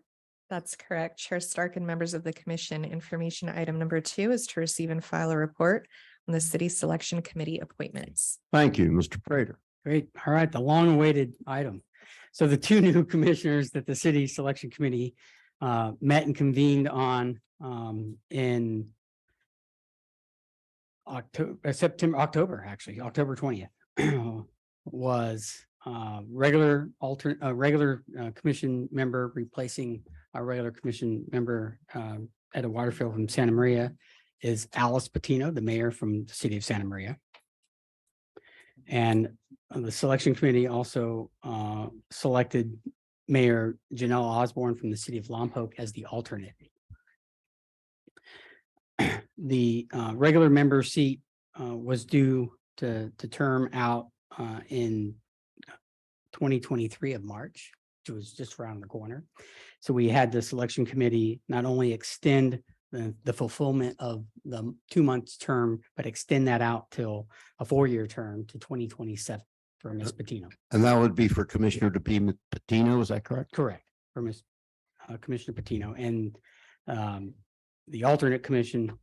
That's correct. Chair Stark and members of the commission, information item number 2 is to receive and file a report on the city selection committee appointments. Thank you, Mr. Prater. Great. All right, the long-awaited item. So the 2 new commissioners that the city selection committee met and convened on in October 20th was regular commission member replacing our regular commission member Etta Waterfield from Santa Maria is Alice Patino, the mayor from the city of Santa Maria. And the selection committee also selected Mayor Janelle Osborne from the city of Lompoc as the alternate the regular member seat was due to term out in 2023 of March, which was just around the corner. So we had the selection committee not only extend the fulfillment of the 2 months term, but extend that out till a 4-year term to 2027 for Ms. Patino. And that would be for Commissioner Patino, is that correct? Correct, for Ms. Commissioner Patino, and the alternate commission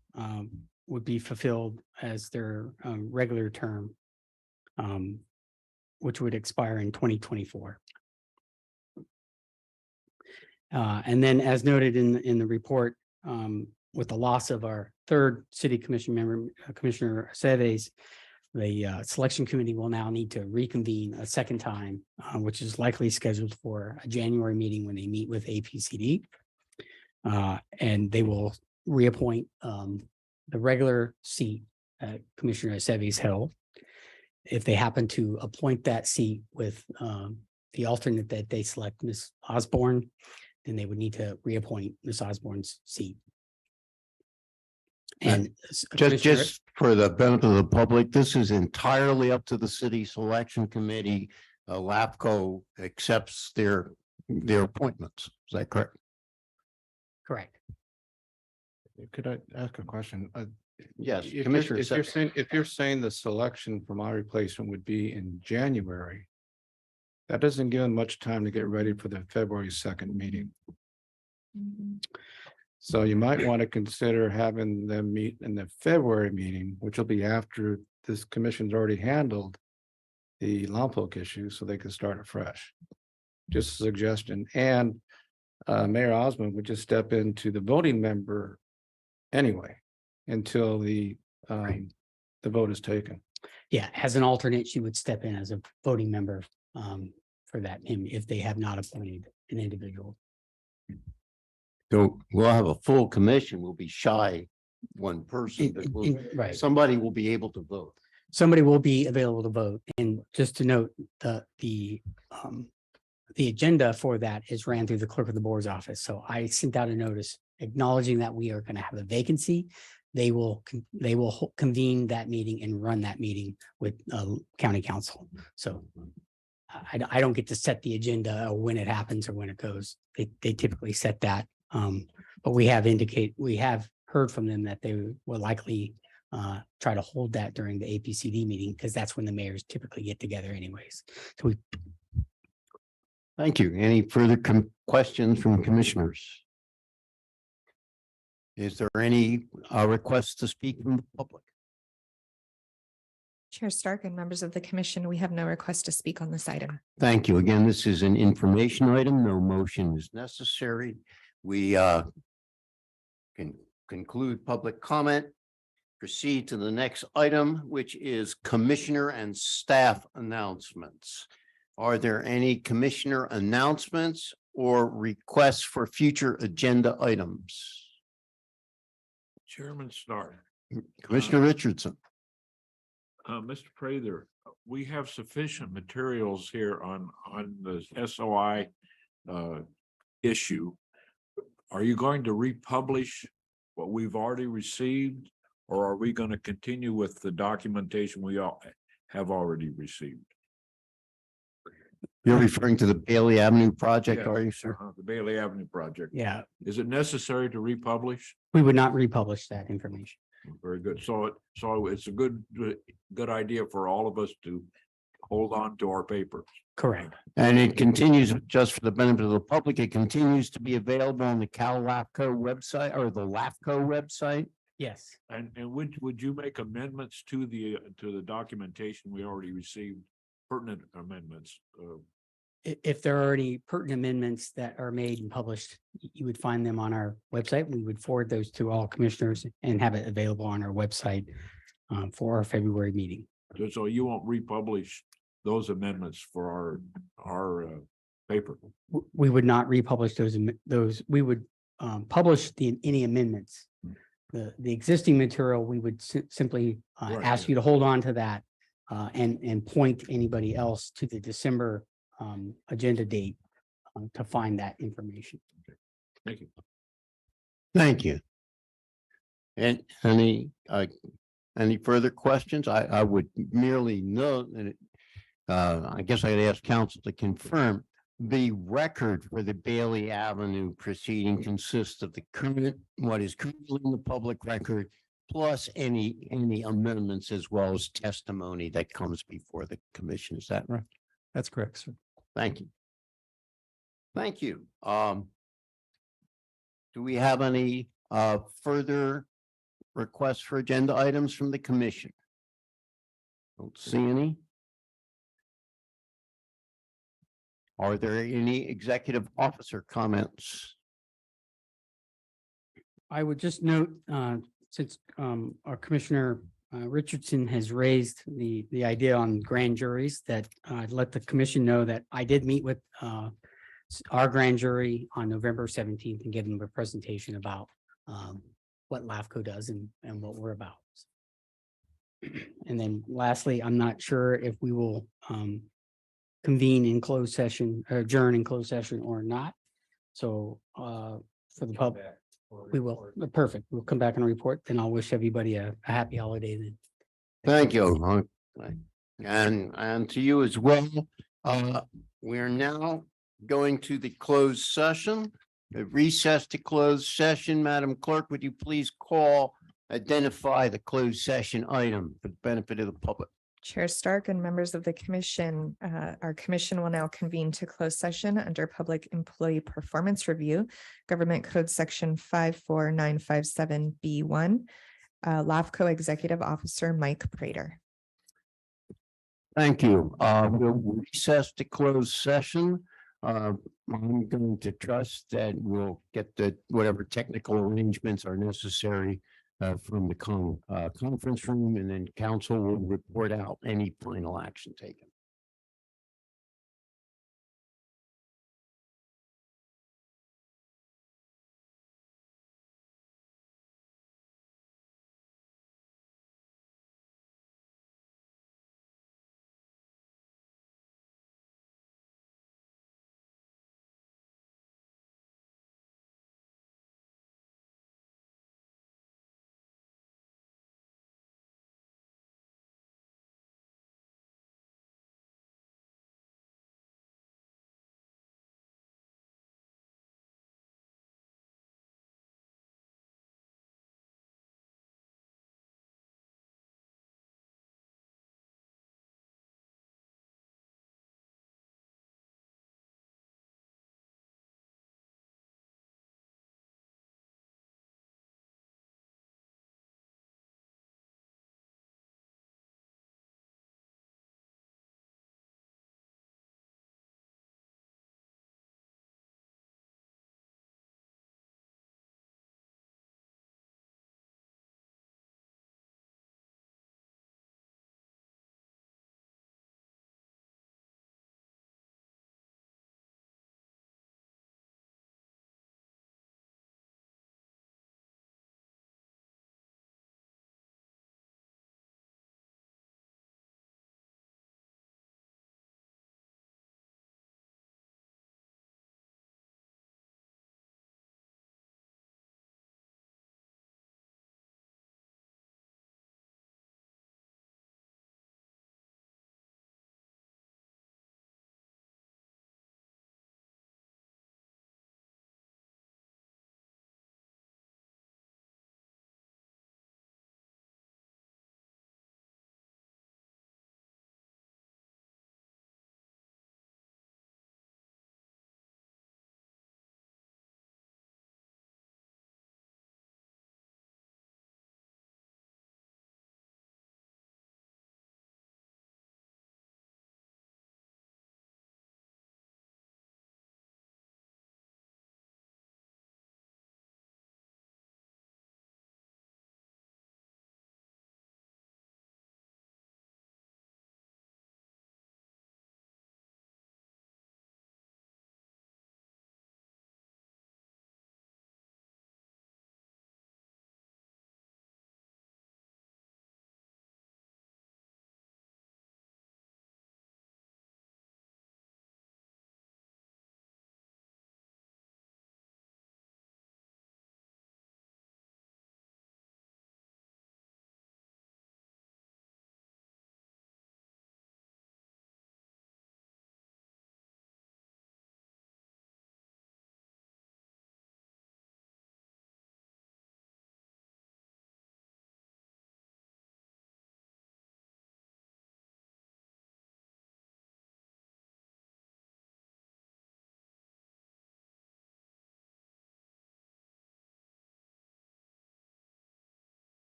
would be fulfilled as their regular term, which would expire in 2024. And then, as noted in the report, with the loss of our third city commission member, Commissioner Aceves, the selection committee will now need to reconvene a second time, which is likely scheduled for a January meeting when they meet with APCD. And they will reappoint the regular seat Commissioner Aceves held. If they happen to appoint that seat with the alternate that they select, Ms. Osborne, then they would need to reappoint Ms. Osborne's seat. And Just for the benefit of the public, this is entirely up to the city selection committee. LAFCO accepts their appointments. Is that correct? Correct. Could I ask a question? Yes, If Commissioner. if you're saying the selection for my replacement would be in January, that doesn't give them much time to get ready for the February 2nd meeting. So you might want to consider having them meet in the February meeting, which will be after this commission's already handled the Lompoc issue, so they can start afresh. Just a suggestion. And Mayor Osmond would just step into the voting member anyway, until the vote is taken. Yeah, as an alternate, she would step in as a voting member for that, if they have not appointed an individual. So we'll have a full commission. We'll be shy one person, but Right. somebody will be able to vote. Somebody will be available to vote. And just to note, the agenda for that is ran through the clerk of the board's office. So I sent out a notice acknowledging that we are going to have a vacancy. They will convene that meeting and run that meeting with county council. So I don't get to set the agenda or when it happens or when it goes. They typically set that. But we have heard from them that they will likely try to hold that during the APCD meeting, because that's when the mayors typically get together anyways. So Thank you. Any further questions from commissioners? Is there any requests to speak from the public? Chair Stark and members of the commission, we have no request to speak on this item. Thank you. Again, this is an information item. No motion is necessary. We can conclude public comment. Proceed to the next item, which is commissioner and staff announcements. Are there any commissioner announcements or requests for future agenda items? Chairman Stark. Commissioner Richardson. Mr. Prather, we have sufficient materials here on the SOI issue. Are you going to republish what we've already received, or are we going to continue with the documentation we all have already received? You're referring to the Bailey Avenue project, Yes, are you, sir? The Bailey Avenue project. yeah, Is it necessary to republish? we would not republish that information. Very good. So it's a good idea for all of us to hold on to our papers. Correct. And it continues, just for the benefit of the public, it continues to be available on the LAFCO website or the LAFCO website. Yes. And would you make amendments to the documentation we already received, pertinent amendments? If there are any pertinent amendments that are made and published, you would find them on our website. We would forward those to all commissioners and have it available on our website for our February meeting. So you won't republish those amendments for our paper? We would not republish those. We would publish any amendments. The existing material, we would simply ask you to hold on to that and point anybody else to the December agenda date to find that information. Thank you. Thank you. And any further questions? I would merely note, and I guess I'd ask council to confirm, the record for the Bailey Avenue proceeding consists of the current, what is currently in the public record, plus any amendments as well as testimony that comes before the commission. Is that right? That's correct, sir. Thank you. Thank you. Do we have any further requests for agenda items from the commission? Don't see any. Are there any executive officer comments? I would just note, since our Commissioner Richardson has raised the idea on grand juries, that I'd let the commission know that I did meet with our grand jury on November 17th and give them a presentation about what LAFCO does and what we're about. And then lastly, I'm not sure if we will convene in closed session, or adjourn in closed session or not. So for the public, we will. Perfect. We'll come back and report. Then I'll wish everybody a happy holiday then. Thank you. And to you as well. We're now going to the closed session. The recess to closed session. Madam Clerk, would you please identify the closed session item for the benefit of the public? Chair Stark and members of the commission, our commission will now convene to close session under Public Employee Performance Review, Government Code Section 54957B1, LAFCO Executive Officer Mike Prater. Thank you. We'll recess to close session. I'm going to trust that we'll get whatever technical arrangements are necessary from the conference room, and then council will report out any final action taken.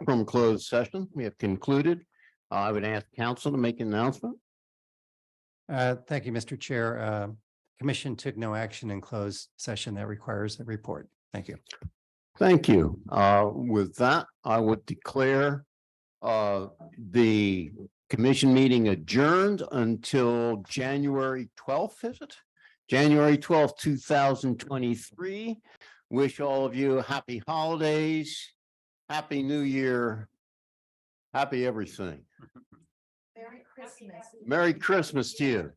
from closed session. We have concluded. I would ask council to make an announcement. Thank you, Mr. Chair. Commission took no action in closed session that requires a report. Thank you. Thank you. With that, I would declare the commission meeting adjourned until January 12th, is it? January 12th, 2023. Wish all of you happy holidays, happy new year, happy everything. Merry Christmas. Merry Christmas to you.